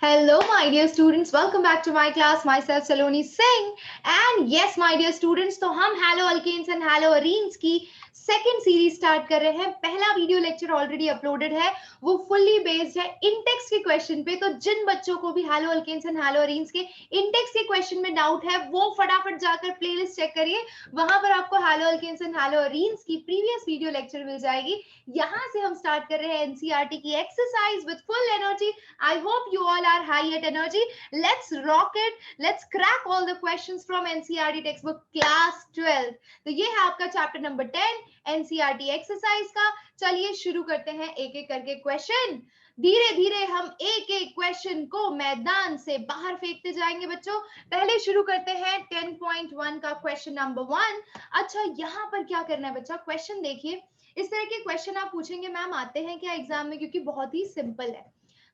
Hello, my dear students. Welcome back to my class. Myself, Saloni Singh. And yes, my dear students, तो हम Halo Alkanes and Halo Arenes की second series start कर रहे हैं. पहला video lecture already uploaded है, वो fully based है इंटेक्स के क्वेश्चन पे. तो जिन बच्चों को भी haloalkanes and haloarenes के इंटेक्स के क्वेश्चन में डाउट है, वो फटाफट जाकर प्लेलिस्ट चेक करिए. वहां पर आपको haloalkanes and haloarenes की प्रीवियस वीडियो लेक्चर मिल जाएगी. यहाँ से हम स्टार्ट कर रहे हैं एनसीईआरटी की exercise with full energy. I hope you all are high at energy. Let's rock it. Let's crack all the questions from NCERT textbook class 12. तो ये है आपका चैप्टर नंबर 10 NCERT एक्सरसाइज का. चलिए शुरू करते हैं एक एक करके क्वेश्चन. धीरे धीरे हम एक एक क्वेश्चन को मैदान से बाहर फेंकते जाएंगे बच्चों. पहले शुरू करते हैं 10.1 का क्वेश्चन नंबर 1. अच्छा, यहाँ पर क्या करना है बच्चा, क्वेश्चन देखिए. इस तरह के क्वेश्चन आप पूछेंगे मैम आते हैं क्या एग्जाम में, क्योंकि बहुत ही सिंपल है.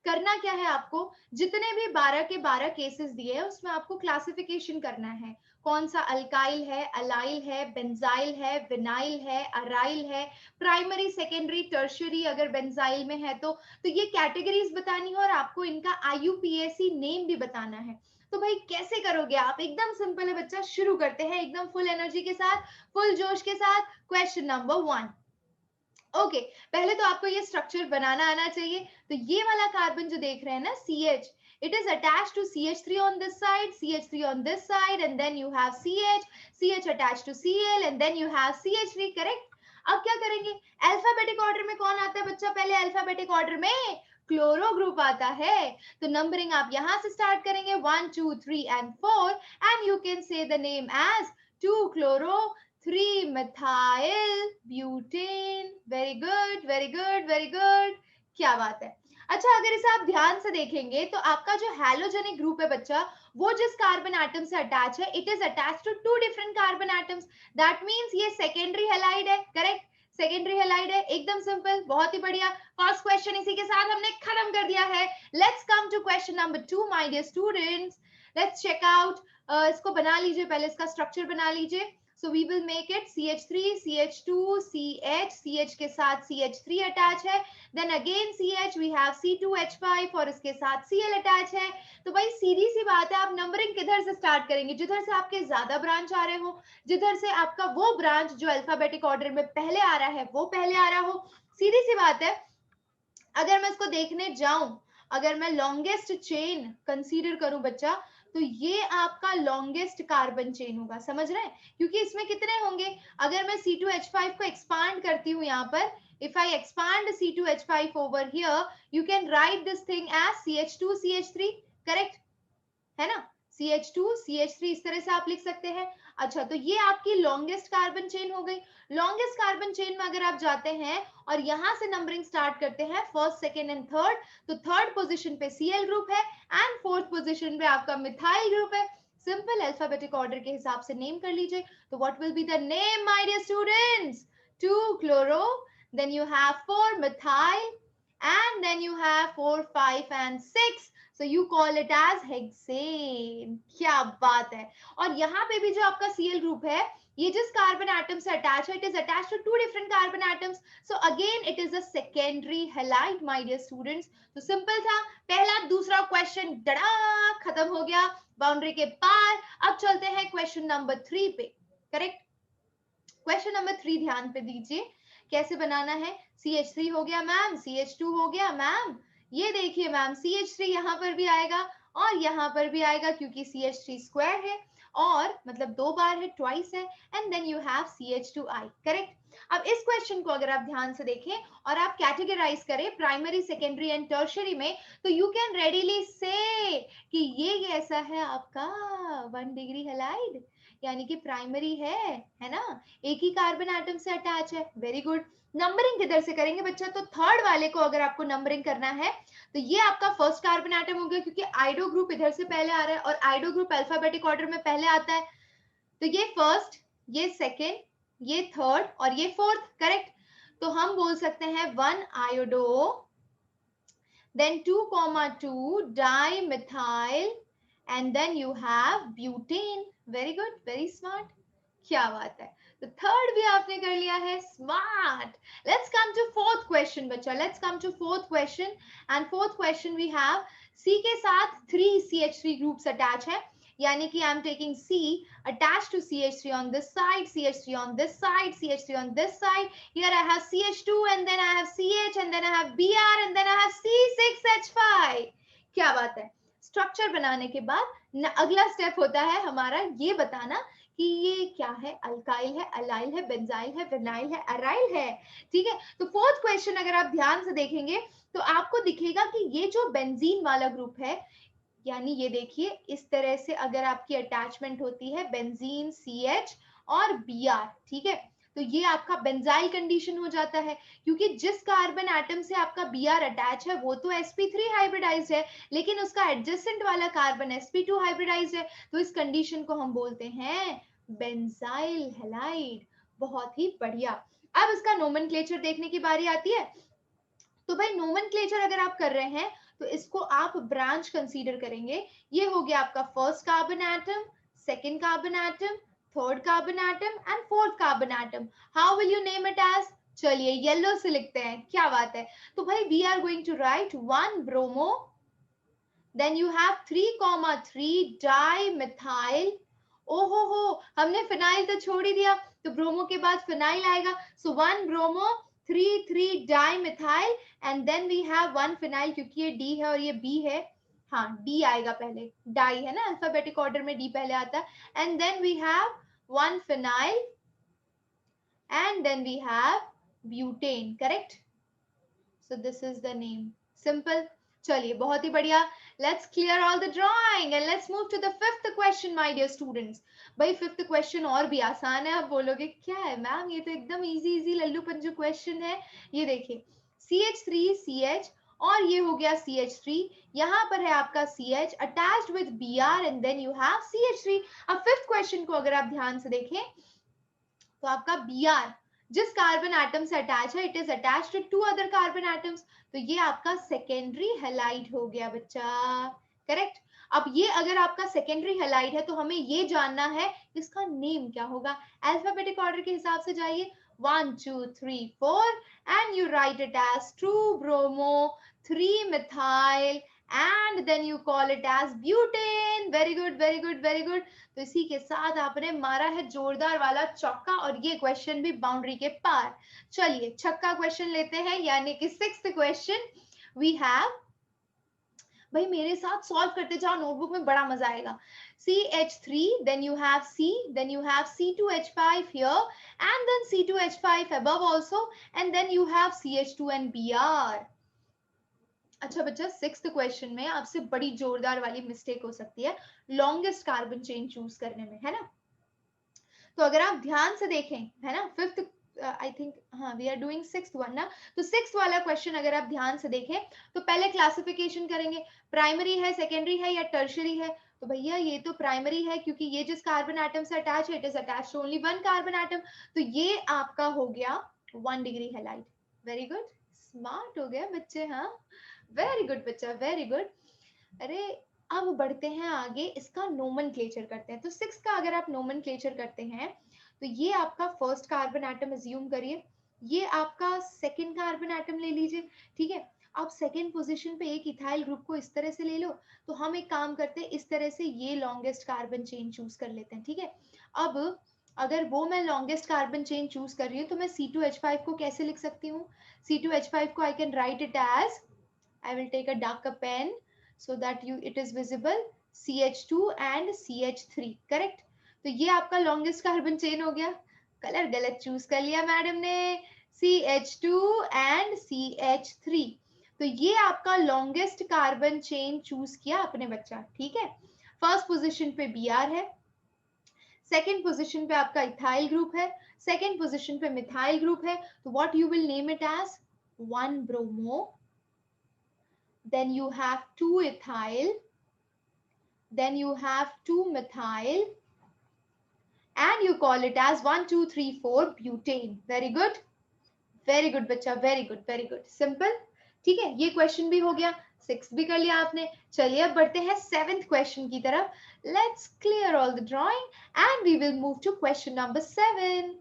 करना क्या है आपको, जितने भी 12 के 12 केसेस दिए हैं उसमें आपको क्लासिफिकेशन करना है. कौन सा अल्काइल है, अलाइल है, बेंजाइल है, विनाइल है, अराइल है, प्राइमरी, सेकेंडरी, टर्शियरी अगर बेंजाइल में है तो ये कैटेगरीज बतानी है और आपको इनका IUPAC नेम भी बताना है. तो भाई कैसे करोगे आप, एकदम सिंपल है बच्चा. शुरू करते हैं एकदम फुल एनर्जी के साथ, फुल जोश के साथ. Question number 1. ओके, पहले तो आपको ये स्ट्रक्चर बनाना आना चाहिए. तो ये वाला कार्बन जो देख रहे हैं ना, CH, it is attached to CH3 on this side, CH3 on this side, and then you have CH attached to Cl, and then you have CH3, correct? अब क्या करेंगे, अल्फाबेटिक ऑर्डर में कौन आता है बच्चा, पहले अल्फाबेटिक ऑर्डर में क्लोरो ग्रुप आता है. तो नंबरिंग आप यहां से स्टार्ट करेंगे 1 2 3 and 4, and you can say the name as 2 chloro 3 methyl butane. Very good very good very good, क्या बात है. अच्छा, अगर इसे आप ध्यान से देखेंगे तो आपका जो हैलोजेनिक ग्रुप है बच्चा, वो जिस कार्बन एटम से अटैच है, it is attach to 2 different carbon atoms. That means ये सेकेंडरी हैलाइड है, करेक्ट? सेकेंडरी हैलाइड है, एकदम सिंपल, बहुत ही बढ़िया. फर्स्ट क्वेश्चन इसी के साथ हमने खत्म कर दिया है. Let's come to question number 2 my dear students. Let's check out. इसको बना लीजिए, पहले इसका स्ट्रक्चर बना लीजिए. So we will make it CH3, CH2, CH, CH के साथ CH3 अटैच है. Then again CH, we have C2H5 और इसके साथ Cl अटैच है. तो भाई सीधी सी बात है, आप नंबरिंग किधर से स्टार्ट करेंगे, जिधर से आपके ज्यादा ब्रांच आ रहे हो, जिधर से आपका वो ब्रांच जो अल्फाबेटिक ऑर्डर में पहले आ रहा है वो पहले आ रहा हो. सीधी सी बात है. अगर मैं इसको देखने जाऊं, अगर मैं लॉन्गेस्ट चेन कंसीडर करूं बच्चा, तो ये आपका लॉन्गेस्ट कार्बन चेन होगा. समझ रहे हैं? क्योंकि इसमें कितने होंगे, अगर मैं C2H5 को एक्सपांड करती हूँ यहाँ पर, if I expand C2H5 over here, you can write this thing as CH2 CH3, correct है ना? CH2 CH3 इस तरह से आप लिख सकते हैं. अच्छा, तो ये आपकी लॉन्गेस्ट कार्बन चेन हो गई. लॉन्गेस्ट कार्बन चेन में अगर आप जाते हैं और यहां से नंबरिंग स्टार्ट करते हैं फर्स्ट, सेकेंड एंड थर्ड, तो थर्ड पोजीशन पे Cl ग्रुप है एंड फोर्थ पोजीशन पे आपका मिथाइल ग्रुप है. सिंपल, अल्फाबेटिक ऑर्डर के हिसाब से नेम कर लीजिए. तो what will be the name my dear students? 2 chloro, then you have 4 methyl, and then you have 4 5 and 6. So you call it as hexane. क्या बात है. और यहाँ पे भी जो आपका Cl ग्रुप है, ये जिस कार्बन एटम से अटैच है, it is attach to 2 different carbon atoms. So again it is a secondary halide my dear students. तो सिंपल था, पहला दूसरा क्वेश्चन डड़ा खत्म हो गया, बाउंड्री के पार. अब चलते हैं क्वेश्चन नंबर 3 पे, करेक्ट? क्वेश्चन नंबर 3 ध्यान पे दीजिए, कैसे बनाना है. CH3 हो गया मैम, CH2 हो गया मैम. ये देखिए मैम, CH3 यहाँ पर भी आएगा और यहाँ पर भी आएगा, क्योंकि CH3 स्क्वायर है और मतलब 2 बार है, ट्वाइस है. And then you have CH2I, correct? अब इस क्वेश्चन को अगर आप ध्यान से देखें और आप कैटेगराइज करें प्राइमरी, सेकेंडरी एंड टर्शियरी में, तो यू कैन रेडीली से कि ये कैसा है आपका 1 डिग्री हैलाइड, यानी कि प्राइमरी है ना, एक ही कार्बन एटम से अटैच है. Very good. नंबरिंग किधर से करेंगे बच्चा, तो थर्ड वाले को अगर आपको नंबरिंग करना है, तो ये आपका फर्स्ट कार्बन एटम हो गया, क्योंकि आइडो ग्रुप इधर से पहले आ रहा है और आइडो ग्रुप अल्फाबेटिक ऑर्डर में पहले आता है. तो ये फर्स्ट, ये सेकेंड, ये थर्ड और ये फोर्थ, करेक्ट? तो हम बोल सकते हैं 1 iodo, then 2,2 dimethyl, and then you have butane. Very good, very smart. क्या बात है. तो थर्ड भी आपने कर लिया है, smart. Let's come to fourth question बच्चा, let's come to fourth question. And fourth question we have C के साथ 3 CH3 ग्रुप्स अटैच है, यानी कि I am taking C attached to CH3 on this side, CH3 on this side, CH3 on this side. Here I have CH2 and then I have CH and then I have Br and then I have C6H5. क्या बात है। Structure बनाने के बाद अगला step होता है हमारा ये बताना कि ये क्या है, अल्काइल है, अलाइल है, बेंजाइल है, विनाइल है, अराइल है। ठीक है, तो फोर्थ क्वेश्चन अगर आप ध्यान से देखेंगे तो आपको दिखेगा कि ये जो बेंजीन वाला ग्रुप है, यानी ये देखिए इस तरह से अगर आपकी अटैचमेंट होती है बेंजीन CH और Br, ठीक है, तो ये आपका बेंजाइल कंडीशन हो जाता है, क्योंकि जिस कार्बन एटम से आपका Br अटैच है वो तो sp3 हाइब्रिडाइज्ड है, लेकिन उसका एडजेसेंट वाला कार्बन sp2 हाइब्रिडाइज्ड है, तो इस कंडीशन को हम बोलते हैं बेंजाइल हैलाइड। बहुत ही बढ़िया। अब इसका नोमेनक्लेचर देखने की बारी आती है। तो भाई नोमेनक्लेचर अगर आप कर रहे हैं तो इसको आप ब्रांच कंसीडर करेंगे। ये हो गया आपका first carbon atom, second carbon atom, third carbon atom and fourth carbon atom. How will you name it as? चलिए येलो से लिखते हैं, क्या बात है। तो भाई we are going to write 1 bromo, then you have 3,3 dimethyl. ओहो हो, हमने फिनाइल तो छोड़ ही दिया, तो ब्रोमो के बाद फिनाइल आएगा। So 1 bromo 3,3 dimethyl and then we have 1 phenyl, क्योंकि ये डी है और ये बी है, हाँ डी आएगा पहले, डाई है ना, अल्फाबेटिक ऑर्डर में डी पहले आता है। And then we have 1 phenyl and then we have butane, correct. So this is the name, simple. चलिए बहुत ही बढ़िया। Let's clear all the drawing and let's move to the fifth question my dear students. भाई fifth question और भी आसान है। आप बोलोगे क्या है मैम, ये तो एकदम easy easy Lallu Panju question है। ये देखिए CH3CH और ये हो गया CH3, यहाँ पर है आपका CH attached with Br and then you have CH3। अब फिफ्थ क्वेश्चन को अगर आप ध्यान से देखें तो आपका Br जिस कार्बन एटम से अटैच है, it is attached to 2 other carbon atoms, तो ये आपका सेकेंडरी हैलाइड हो गया बच्चा, करेक्ट। अब ये अगर आपका सेकेंडरी हैलाइड है तो हमें ये जानना है इसका नेम क्या होगा। अल्फाबेटिक ऑर्डर के हिसाब से जाइए, 1 2 3 4 and you write it as 2 bromo 3 methyl and then you call it as butane. Very good very good very good. तो इसी के साथ आपने मारा है जोरदार वाला चौका और ये क्वेश्चन भी बाउंड्री के पार। चलिए छक्का क्वेश्चन लेते हैं, यानी कि सिक्स्थ क्वेश्चन वी हैव। भाई मेरे साथ सॉल्व करते जाओ, नोटबुक में बड़ा मजा आएगा। CH3, then you have C, then you have C2H5 here, and then C2H5 above also, and then you have CH2 and Br. अच्छा बच्चा, सिक्स्थ क्वेश्चन में आपसे बड़ी जोरदार वाली मिस्टेक हो सकती है लॉन्गेस्ट कार्बन चेन चूज करने में, है ना। तो अगर आप ध्यान से देखें, है ना, फिफ्थ आई थिंक, हाँ we are doing sixth one ना, तो सिक्स्थ वाला क्वेश्चन अगर आप ध्यान से देखें तो पहले क्लासिफिकेशन करेंगे, प्राइमरी है, सेकेंडरी है या टर्शरी है। तो भैया ये तो प्राइमरी है, क्योंकि ये जिस कार्बन एटम से अटैच है it is attached to only 1 carbon atom, तो ये आपका हो गया 1 degree halide. Very good, smart हो गया बच्चे, हाँ वेरी गुड बच्चा, वेरी गुड। अरे अब बढ़ते हैं आगे, इसका नोमेनक्लेचर करते हैं। तो सिक्स का अगर आप नोमेनक्लेचर करते हैं तो ये आपका फर्स्ट कार्बन एटम अज्यूम करिए, ये आपका सेकंड कार्बन एटम ले लीजिए, ठीक है। आप सेकंड पोजीशन पे एक इथाइल ग्रुप को इस तरह से ले लो, तो हम एक काम करते हैं, इस तरह से ये लॉन्गेस्ट कार्बन चेन चूज कर लेते हैं, ठीक है। अब अगर वो मैं लॉन्गेस्ट कार्बन चेन चूज कर रही हूँ तो मैं C2H5 को कैसे लिख सकती हूँ? C2H5 को I can write it as, I will take a darker pen so that it is visible, CH2 and CH3, correct. तो ये आपका लॉन्गेस्ट कार्बन चेन हो गया। कलर गलत चूज कर लिया मैडम ने, CH2 and CH3, तो ये आपका लॉन्गेस्ट कार्बन चेन चूज किया अपने बच्चा, ठीक है। फर्स्ट पोजीशन पे Br है, सेकेंड पोजीशन पे आपका इथाइल ग्रुप है, सेकेंड पोजीशन पे मिथाइल ग्रुप है, तो what you will name it as 1 bromo, then you have 2 ethyl, then you have 2 methyl, and you call it as 1 2 3 4 butane. Very good बच्चा, very good, simple, ठीक है। ये question भी हो गया, सिक्स भी कर लिया आपने। चलिए अब बढ़ते हैं सेवेंथ क्वेश्चन की तरफ। Let's clear all the drawing and we will move to question number 7।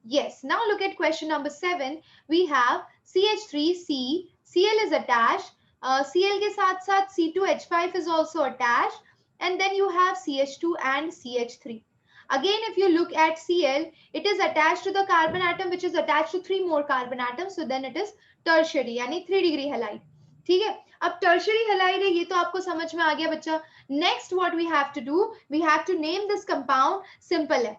Yes, now look at question number 7. We have CH3C, Cl is attached, Cl के साथ साथ C2H5 is also attached, and then you have CH2 and CH3. Again, if you look at Cl, it is attached to the carbon atom which is attached to 3 more carbon atoms, so then it is tertiary यानी 3 degree halide. ठीक है, अब tertiary halide है, ये तो आपको समझ में आ गया बच्चा. Next what we have to do, we have to name this compound. Simple है,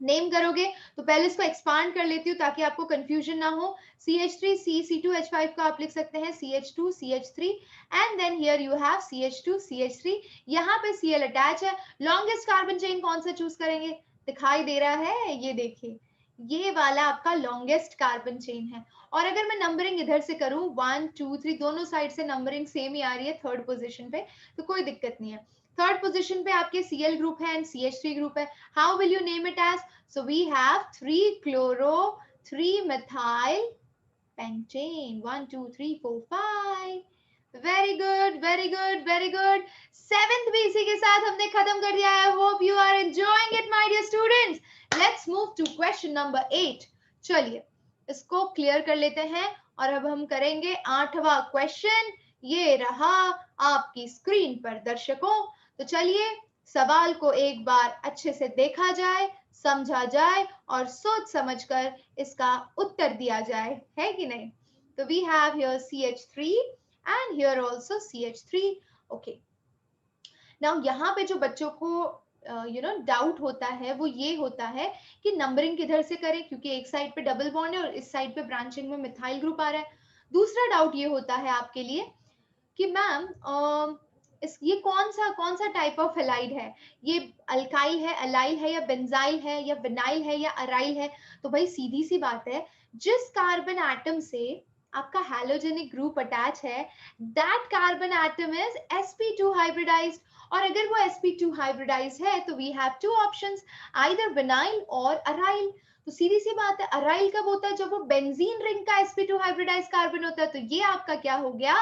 नेम करोगे तो पहले इसको एक्सपांड कर लेती हूँ ताकि आपको कंफ्यूजन ना हो. CH3C, C2H5 का आप लिख सकते हैं CH2, CH3 and then here you have CH2, CH3. यहाँ पे Cl अटैच है. लॉन्गेस्ट कार्बन चेन कौन सा चूज करेंगे? दिखाई दे रहा है, ये देखिए, ये वाला आपका लॉन्गेस्ट कार्बन चेन है. और अगर मैं नंबरिंग इधर से करूं 1 2 3 दोनों साइड से नंबरिंग सेम ही आ रही है थर्ड पोजीशन पे, तो कोई दिक्कत नहीं है. थर्ड पोजीशन पे आपके Cl ग्रुप है एंड CH3 ग्रुप है. How will you name it as? So we have 3-chloro, 3-methyl pentane. 1, 2, 3, 4, 5. Very good, very good, very good. Seventh भी इसी के साथ हमने खत्म कर दिया है. Hope you are enjoying it, my dear students. Let's move to question number 8. चलिए इसको क्लियर कर लेते हैं और अब हम करेंगे 8वां क्वेश्चन. ये रहा आपकी स्क्रीन पर दर्शकों. तो चलिए सवाल को एक बार अच्छे से देखा जाए, समझा जाए और सोच समझकर इसका उत्तर दिया जाए, है कि नहीं? तो we have here CH3 and here also CH3. Okay. Now यहाँ पे जो बच्चों को डाउट होता है वो ये होता है कि नंबरिंग किधर से करें, क्योंकि एक साइड पे डबल बॉन्ड है और इस साइड पे ब्रांचिंग में मिथाइल ग्रुप आ रहा है. दूसरा डाउट ये होता है आपके लिए कि मैम ये कौन सा टाइप ऑफ हेलाइड है, ये अल्काइल है, अलाइल है या बेंजाइल है या विनाइल है या अराइल है? तो भाई सीधी सी बात है, जिस कार्बन एटम से आपका हैलोजेनिक ग्रुप अटैच है that carbon atom is sp2 hybridized. और अगर वो sp2 हाइब्रिडाइज्ड है तो we have two options, either vinyl और अराइल. तो सीधी सी बात है, अराइल कब होता है? जब वो बेंजीन रिंग का sp2 हाइब्रिडाइज्ड कार्बन होता है. तो ये आपका क्या हो गया?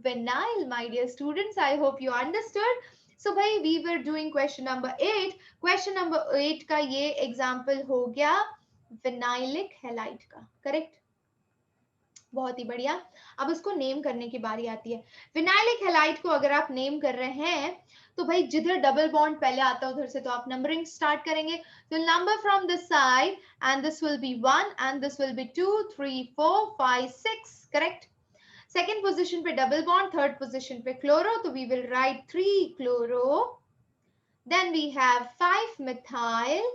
Vinyl, my dear students. I hope you understood. So भाई we were doing question number 8. Question number 8 का ये एग्जाम्पल हो गया विनाइलिक हैलाइड का. करेक्ट, बहुत ही बढ़िया. अब इसको नेम करने की बारी आती है. विनाइलिक हैलाइड को अगर आप नेम कर रहे हैं तो भाई जिधर डबल बॉन्ड पहले आता है उधर से तो आप नंबरिंग स्टार्ट करेंगे. तो number from this side and this will be 1 and this will be 2 3 4 5 6. Correct. Second position पे डबल बॉन्ड, थर्ड पोजिशन पे क्लोरो, तो we will write 3 chloro, then we have 5 methyl,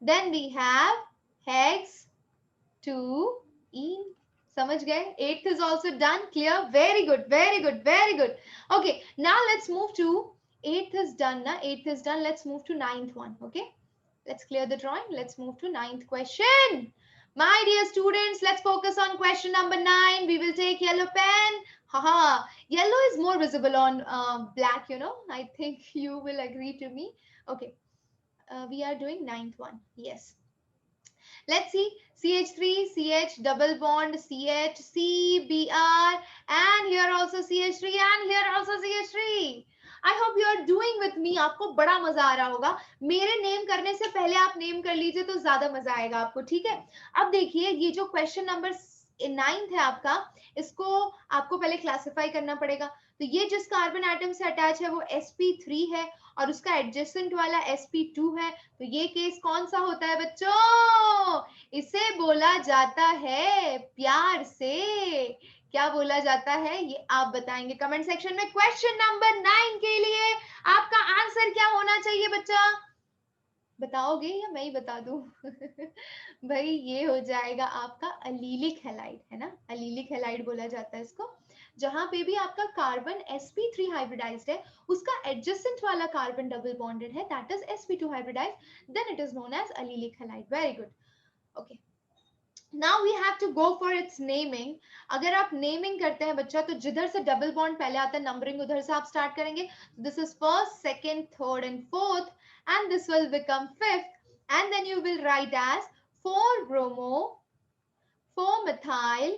then we have hex 2 ene. समझ गए? 8th is also done. Clear? Very good, very good, very good. Okay, now let's move to 8th is done na, 8th is done. Let's move to 9th one. Okay, let's clear the drawing. Let's move to 9th question. My dear students, let's focus on question number 9. We will take yellow pen. Haha, yellow is more visible on black, you know. I think you will agree to me. Okay, we are doing 9th one. Yes. Let's see. CH3, CH, double bond, CH, C, Br, and here also CH3, and here also CH3. I hope you are doing with me. आपको बड़ा मजा आ रहा होगा. मेरे name करने से पहले आप नेम कर लीजिए तो ज्यादा मजा आएगा आपको. ठीक है, अब देखिए ये जो क्वेश्चन नंबर 9th है आपका, इसको आपको पहले क्लासिफाई करना पड़ेगा. तो ये जिस कार्बन एटम से अटैच है वो sp3 है और उसका एडजेसेंट वाला sp2 है. तो ये केस कौन सा होता है बच्चों? इसे बोला जाता है प्यार से, क्या बोला जाता है ये आप बताएंगे कमेंट सेक्शन में. क्वेश्चन नंबर 9 के लिए आपका आंसर क्या होना चाहिए बच्चा? बताओगे या मैं ही बता दूं? भाई ये हो जाएगा आपका अलीलिक हैलाइड, है ना. अलीलिक हैलाइड बोला जाता है इसको. जहां पे भी आपका कार्बन sp3 हाइब्रिडाइज्ड है उसका एडजेसेंट वाला कार्बन डबल बॉन्डेड है, that is sp2 hybridized, then it is known as allylic halide. Very good. Okay, Now we have to go for its naming. अगर आप नेमिंग करते हैं बच्चा तो जिधर से डबल बॉन्ड पहले आता है नंबरिंग उधर से आप स्टार्ट करेंगे. This is first, second, third and fourth, and this will become fifth, and then you will write as 4 bromo, 4 methyl,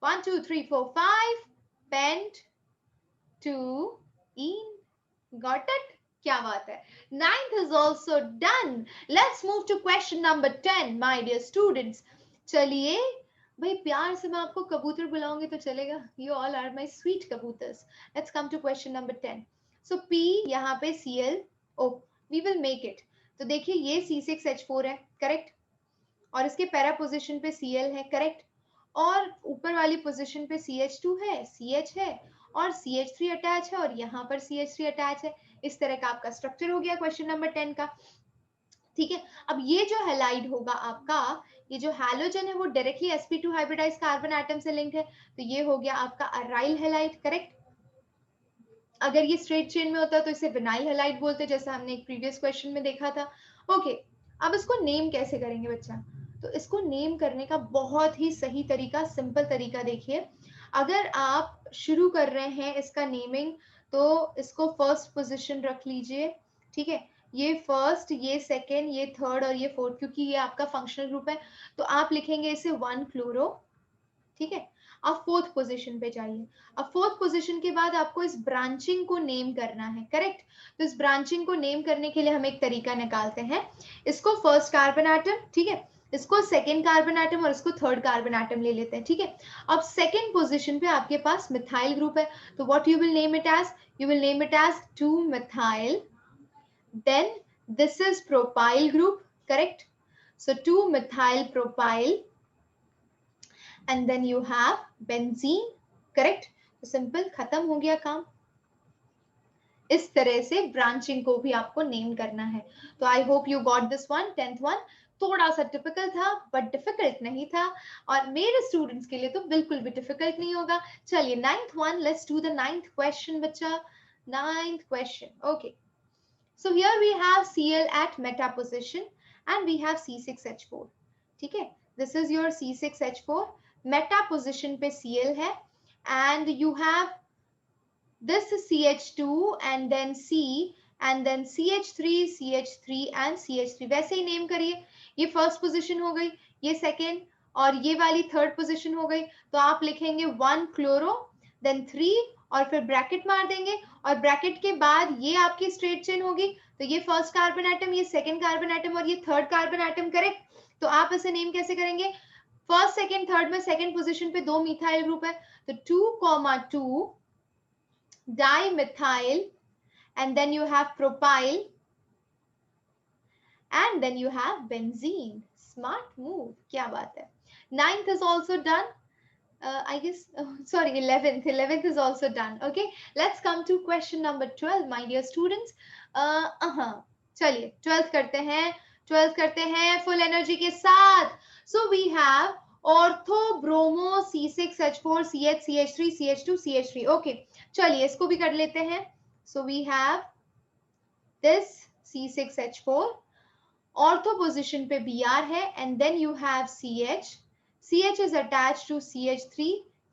1 2 3 4 5 pent 2 ene. Got it? क्या बात है, 9th is also done. Let's move to question number 10, my dear students. चलिए भाई, प्यार से मैं आपको कबूतर बुलाऊंगी तो चलेगा? You all are my sweet kabutars. Let's come to question number 10. So P यहाँ पे Cl, oh we will make it. तो देखिए ये C6H4 है, करेक्ट, और इसके पैरा पोजिशन पे Cl है, करेक्ट, और ऊपर वाली पोजिशन पे CH2 है, CH है, और CH3 अटैच है, और यहाँ पर CH3 अटैच है. इस तरह का आपका स्ट्रक्चर हो गया क्वेश्चन नंबर 10 का. ठीक है, अब ये जो हैलाइड होगा आपका, ये जो हैलोजन है वो directly sp2 hybridize carbon atom से लिंक्ड है, तो ये हो गया आपका अराइल हैलाइड, करेक्ट. अगर ये स्ट्रेट चेन में होता तो इसे विनाइल हैलाइड बोलते, जैसा हमने एक प्रीवियस क्वेश्चन में देखा था. ओके, अब इसको नेम कैसे करेंगे बच्चा? तो इसको नेम करने का बहुत ही सही तरीका, सिंपल तरीका देखिए. अगर आप शुरू कर रहे हैं इसका नेमिंग, तो इसको फर्स्ट पोजीशन रख लीजिए. ठीक है, ये फर्स्ट, ये सेकेंड, ये थर्ड और ये फोर्थ, क्योंकि ये आपका फंक्शनल ग्रुप है, तो आप लिखेंगे इसे 1 क्लोरो. ठीक है, अब फोर्थ पोजीशन पे जाइए. अब फोर्थ पोजीशन के बाद आपको इस ब्रांचिंग को नेम करना है, करेक्ट. तो इस ब्रांचिंग को नेम करने के लिए हम एक तरीका निकालते हैं. इसको फर्स्ट कार्बन एटम, ठीक है, इसको सेकेंड कार्बन एटम और इसको थर्ड कार्बन एटम ले लेते हैं. ठीक है, अब सेकेंड पोजीशन पे आपके पास मिथाइल ग्रुप है, तो what you will name it as? You will name it as 2 methyl. Then this is propyl group, correct? So 2 methyl propyl, and then you have benzene, correct? तो simple, खत्म हो गया काम. इस तरह से ब्रांचिंग को भी आपको नेम करना है. तो आई hope you got this one, 10th one. थोड़ा सा टिपिकल था बट डिफिकल्ट नहीं था, और मेरे स्टूडेंट्स के लिए तो बिल्कुल भी डिफिकल्ट नहीं होगा. चलिए 9th one, let's do the 9th question बच्चा. 9th question, okay. So here we have Cl at meta position and we have C6H4. ठीक है, this is your C6H4. Meta position पे Cl है, and you have this CH2 and then C and then CH3, CH3 and CH3. वैसे ही name करिए. ये first position हो गई, ये सेकेंड, और ये वाली थर्ड पोजिशन हो गई. तो आप लिखेंगे 1 क्लोरो, देन 3, और फिर ब्रैकेट मार देंगे, और ब्रैकेट के बाद ये आपकी स्ट्रेट चेन होगी. तो ये फर्स्ट कार्बन एटम, ये सेकंड कार्बन एटम और ये थर्ड कार्बन एटम, करेक्ट. तो आप इसे नेम कैसे करेंगे? फर्स्ट सेकंड थर्ड में सेकंड पोजीशन पे 2 मिथाइल ग्रुप है, तो 2,2 dimethyl, and then you have propyl, and then you have benzene. Smart move, क्या बात है. 9th is also done. I guess, sorry, 11th is also done. Okay, let's come to question number 12, my dear students. चलिए 12th करते हैं full energy के साथ. So we have ortho bromo C6H4 CH CH3 CH2 CH3. Okay, चलिए इसको भी कर लेते हैं. So we have this C6H4, ortho position पे Br है, and then you have CH. CH is attached to CH3,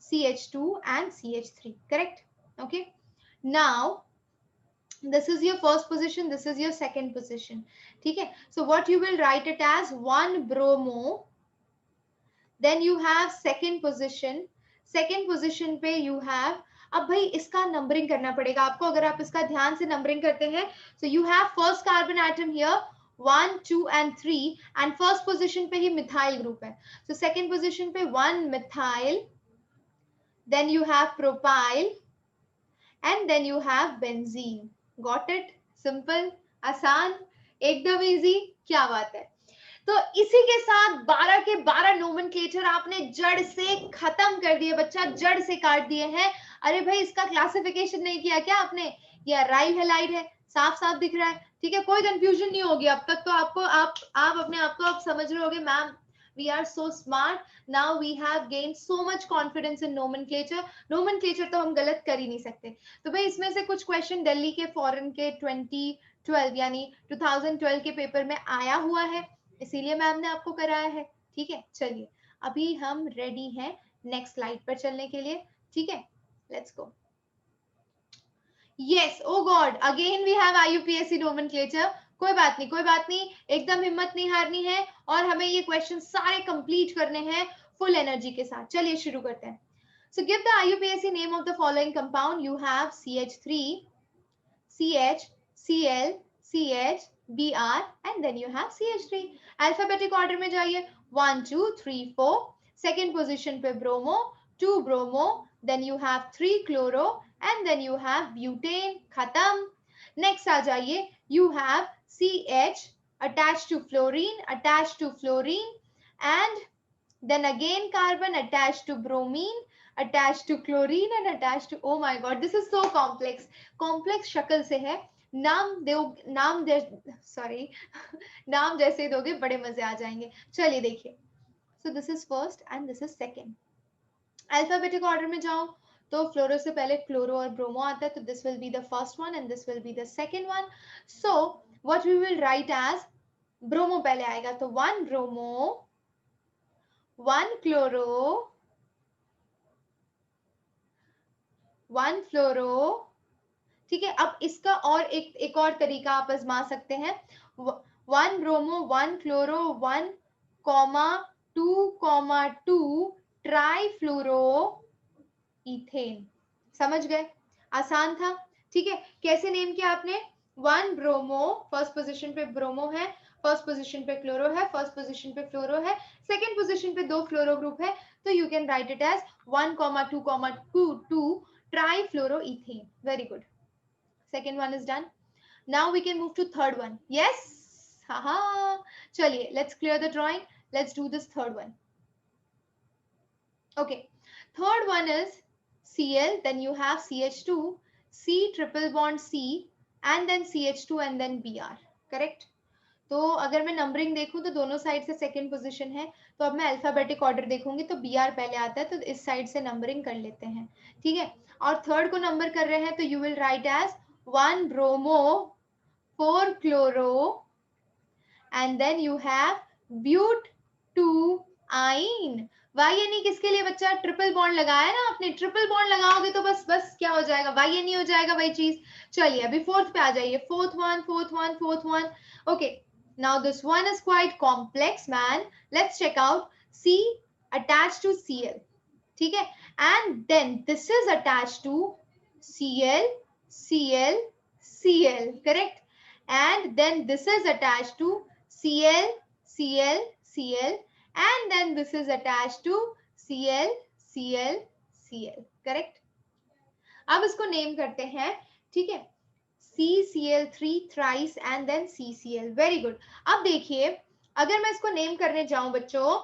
CH2 and CH3, correct? Okay. Now, this is your first position, this is your second position. ठीक है? So what you will write it as 1 bromo. Then you have second position. Second position पे you have, अब भाई इसका numbering करना पड़ेगा आपको. अगर आप इसका ध्यान से नंबरिंग करते हैं, so you have first carbon atom here, 1, 2 and 3, and first position पे ही मिथाइल ग्रुप है. So second position पे 1 methyl, then you have propyl, and then you have benzene. Got it? Simple, आसान, एकदम इजी. क्या बात है. तो इसी के साथ 12 के 12 नोमेनक्लेचर आपने जड़ से खत्म कर दिए बच्चा, जड़ से काट दिए हैं. अरे भाई, इसका क्लासिफिकेशन नहीं किया क्या आपने? ये अराइल हैलाइड है, साफ साफ दिख रहा है. ठीक है, कोई कंफ्यूजन नहीं होगी अब तक. तो आपको आप अपने आप को आप समझ रहे होगे, ma'am we are so smart, now we have gained so much confidence in nomenclature. nomenclature तो हम गलत कर ही नहीं सकते. तो भाई इसमें से कुछ क्वेश्चन दिल्ली के फॉरेन के 2012 यानी 2012 के पेपर में आया हुआ है, इसीलिए मैम ने आपको कराया है. ठीक है, चलिए अभी हम रेडी हैं नेक्स्ट स्लाइड पर चलने के लिए. ठीक है, let's go. Yes, oh God, again we have IUPAC nomenclature. कोई बात नहीं, एकदम हिम्मत नहीं हारनी है, और हमें ये क्वेश्चन सारे कंप्लीट करने हैं फुल एनर्जी के साथ. चलिए शुरू करते हैं. So give the IUPAC name of the following compound. You have CH3, CH, Cl, CH, Br and then you have CH3. Alphabetic order में जाइए 1 2 3 4. Second position पे bromo, 2 bromo, then you have 3 chloro and then you have butane. खत्म. Next आ जाइए, you have CH attached to fluorine and then again carbon attached to bromine, attached to chlorine and attached to, oh my god, this is so complex. Complex शक्ल से है. नाम दे sorry नाम जैसे दोगे बड़े मजे आ जाएंगे. चलिए देखिए. So this is first and this is second. Alphabetic order में जाओ तो फ्लोरो से पहले क्लोरो और ब्रोमो आता है, तो this will be the first one and this will be the second one. So what we will write as, bromo पहले आएगा तो 1 ब्रोमो, 1 क्लोरो, 1 फ्लोरो. ठीक है. अब इसका और एक और तरीका आप आजमा सकते हैं. 1 bromo, 1 chloro, 1 comma 2 trifluoro ethane. समझ गए? आसान था. ठीक है. कैसे नेम किया आपने? 1 ब्रोमो, फर्स्ट पोजीशन पे ब्रोमो है, फर्स्ट पोजीशन पे क्लोरो है, फर्स्ट पोजीशन पे फ्लोरो है, सेकंड पोजीशन पे 2 फ्लोरो ग्रुप है, तो you can write it as 1,2,2 trifluoroethane. Very good. Second one is done. Now we can move to third one. Yes? Haha. Chaliye, let's clear the drawing. Let's do this third one. Okay. Third one is Cl, then you have CH2, C triple bond C and then CH2 and then Br. Correct? तो अगर मैं numbering देखूं तो दोनों side से second position है, तो अब मैं अल्फाबेटिक ऑर्डर देखूंगी तो Br पहले आता है, तो इस साइड से नंबरिंग कर लेते हैं. ठीक है. और थर्ड को नंबर कर रहे हैं तो you will write as 1 bromo, 4 chloro and then you have but 2 yne. Y किसके लिए बच्चा? ट्रिपल बॉन्ड लगाया ना आपने. ट्रिपल बॉन्ड लगाओगे तो बस क्या हो जाएगा? वाई हो जाएगा वही चीज. चलिए अभी फोर्थ पे आ जाइए. Fourth one. Okay. Now this one is quite complex, man. Let's check out. C attached to Cl. ठीक है. And then this is attached to Cl, Cl. Correct? And then this is attached to Cl. And then this is attached to Cl. Correct? अब इसको name करते हैं. ठीक है. CCl3 thrice and then CCl. Very good. अब देखिए, अगर मैं इसको नेम करने जाऊं बच्चों,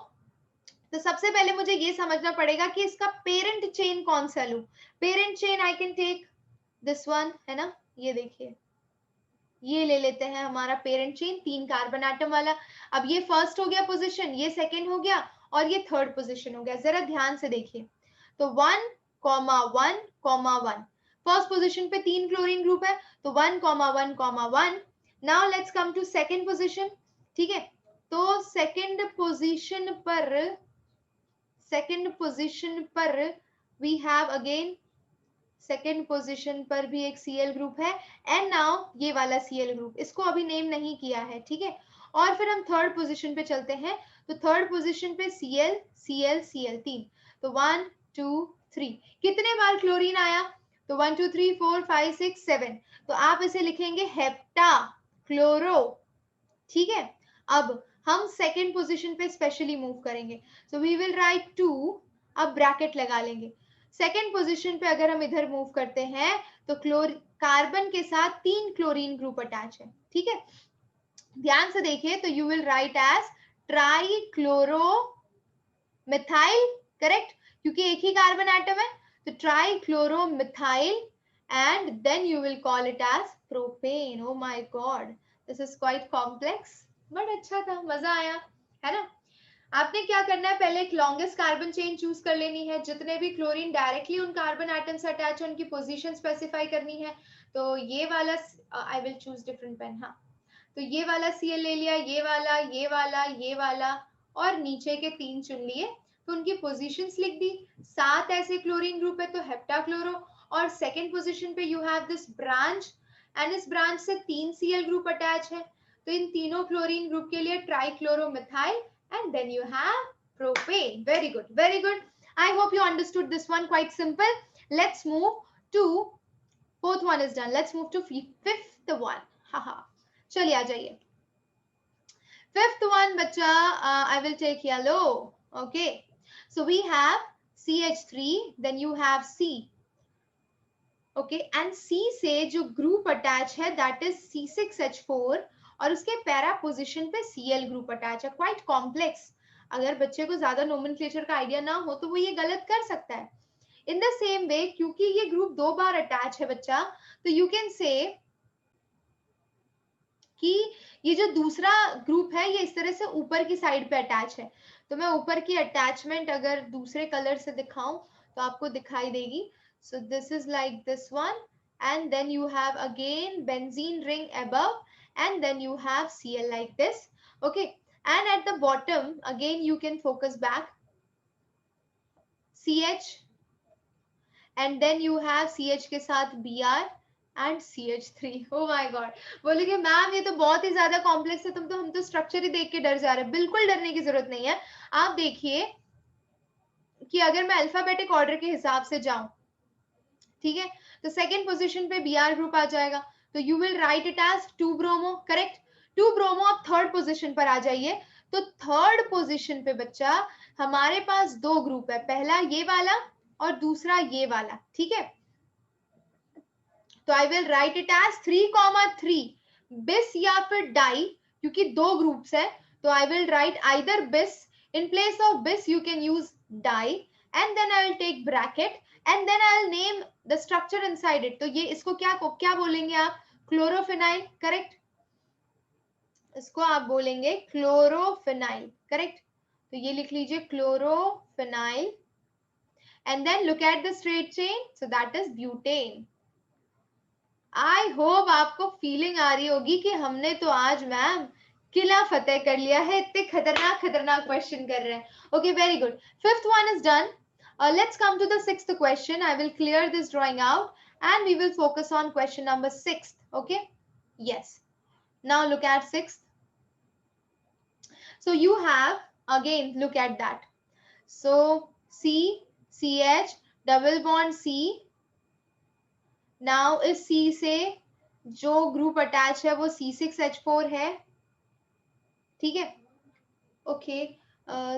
तो सबसे पहले मुझे ये समझना पड़ेगा कि इसका पेरेंट चेन कौन सा लूं. Parent chain I can take this one, है ना. ये देखिए, ये ले लेते हैं हमारा पेरेंट चेन, 3 कार्बन एटम वाला. अब ये फर्स्ट हो गया पोजीशन, ये सेकेंड हो गया और ये थर्ड पोजीशन हो गया. जरा ध्यान से देखिए. तो 1,1,1. फर्स्ट पोजीशन पे 3 क्लोरीन ग्रुप है, तो 1,1,1. Now let's come to second position. ठीक है. तो सेकेंड पोजीशन पर we have again, second position पर भी एक Cl ग्रुप है एंड नाउ ये वाला Cl ग्रुप, इसको अभी नेम नहीं किया है. ठीक है. और फिर हम थर्ड पोजीशन पे चलते हैं. तो थर्ड पोजीशन पे Cl 3. तो 1 2 3. कितने बार क्लोरीन आया? तो 1 2 3 4 5 6 7. तो आप इसे लिखेंगे हेप्टा क्लोरो. ठीक है. अब हम सेकेंड पोजीशन पे स्पेशली मूव करेंगे. So we will write 2. अब ब्रैकेट लगा लेंगे. सेकेंड पोजीशन पे अगर हम इधर मूव करते हैं तो कार्बन के साथ 3 क्लोरीन ग्रुप अटैच है. ठीक है. ध्यान से देखिए. तो you will write as trichloro methyl. Correct, क्योंकि एक ही कार्बन एटम है. तो trichloro methyl and then you will call it as propane. Oh my god, this is quite complex, but अच्छा था, मजा आया, है ना. आपने क्या करना है, पहले एक लॉन्गेस्ट कार्बन चेन चूज कर लेनी है. जितने भी क्लोरीन डायरेक्टली उन कार्बन एटम से अटैच है उनकी पोजीशन स्पेसिफाई करनी है. तो ये वाला, I will choose different pen. हाँ, तो ये वाला Cl ले लिया, ये वाला और नीचे के 3 चुन लिए. तो उनकी पोजीशंस लिख दी. 7 ऐसे क्लोरीन ग्रुप है तो हेप्टाक्लोरो. और सेकेंड पोजीशन पे you have this branch and इस ब्रांच से 3 Cl ग्रुप अटैच है. तो इन तीनों क्लोरीन ग्रुप के लिए ट्राईक्लोरोमिथाइल and then you have propane. Very good, very good. I hope you understood this one. Quite simple. Let's move to fourth one is done. Let's move to fifth one. हाँ हाँ, चलिए आ जाइए। Fifth one बच्चा, I will take yellow. Okay, so we have CH3, then you have C. Okay, and C से जो group attach है that is C6H4 और उसके पैरा पोजिशन पे Cl ग्रुप अटैच है. Quite complex. अगर बच्चे को ज्यादा नोमेनक्लेचर का आइडिया ना हो तो वो ये गलत कर सकता है. इन द सेम वे, क्योंकि ये ग्रुप 2 बार अटैच है बच्चा, तो यू कैन से कि ये जो दूसरा ग्रुप है ये इस तरह से ऊपर की साइड पे अटैच है. तो मैं ऊपर की अटैचमेंट अगर दूसरे कलर से दिखाऊं तो आपको दिखाई देगी. सो this is like this one, and then you have again benzene ring above, and then you have Cl like this. Okay, and at the bottom again you can focus back, CH, and then you have CH के साथ Br and CH3. Oh my god, बोलोगे ma'am ये तो बहुत ही ज्यादा complex है, हम तो स्ट्रक्चर ही देख के डर जा रहे हैं. बिल्कुल डरने की जरूरत नहीं है. आप देखिए कि अगर मैं अल्फाबेटिक ऑर्डर के हिसाब से जाऊं, ठीक है, तो सेकेंड पोजीशन पे Br ग्रुप आ जाएगा, तो you will write it as 2 bromo. Correct, 2 bromo. आप थर्ड पोजीशन पर आ जाइए. तो थर्ड पोजीशन पे बच्चा हमारे पास दो ग्रुप है, पहला ये वाला और दूसरा ये वाला. ठीक है, तो I will write it as 3,3 bis या फिर डाई, क्योंकि दो ग्रुप्स है. तो I will write either bis, in place of bis you can use di, and then I will take bracket, and then I will name the structure inside it. तो ये इसको क्या बोलेंगे आप? क्लोरोफिनाइल. करेक्ट, इसको आप बोलेंगे क्लोरोफिनाइल. करेक्ट, तो ये लिख लीजिए chlorophenyl. And then look at the straight chain, so that is butane. I hope आपको फीलिंग आ रही होगी कि हमने तो आज मैम किला फतेह कर लिया है, इतने खतरनाक खतरनाक क्वेश्चन कर रहे हैं. Okay, very good. Fifth one is done. Let's come to the sixth question. I will clear this drawing out and we will focus on question number 6. Okay, yes, now look at 6th. So you have, again look at that, so C, CH, double bond C. Now इस C से जो group attach है वो C6H4 है. ठीक है, okay,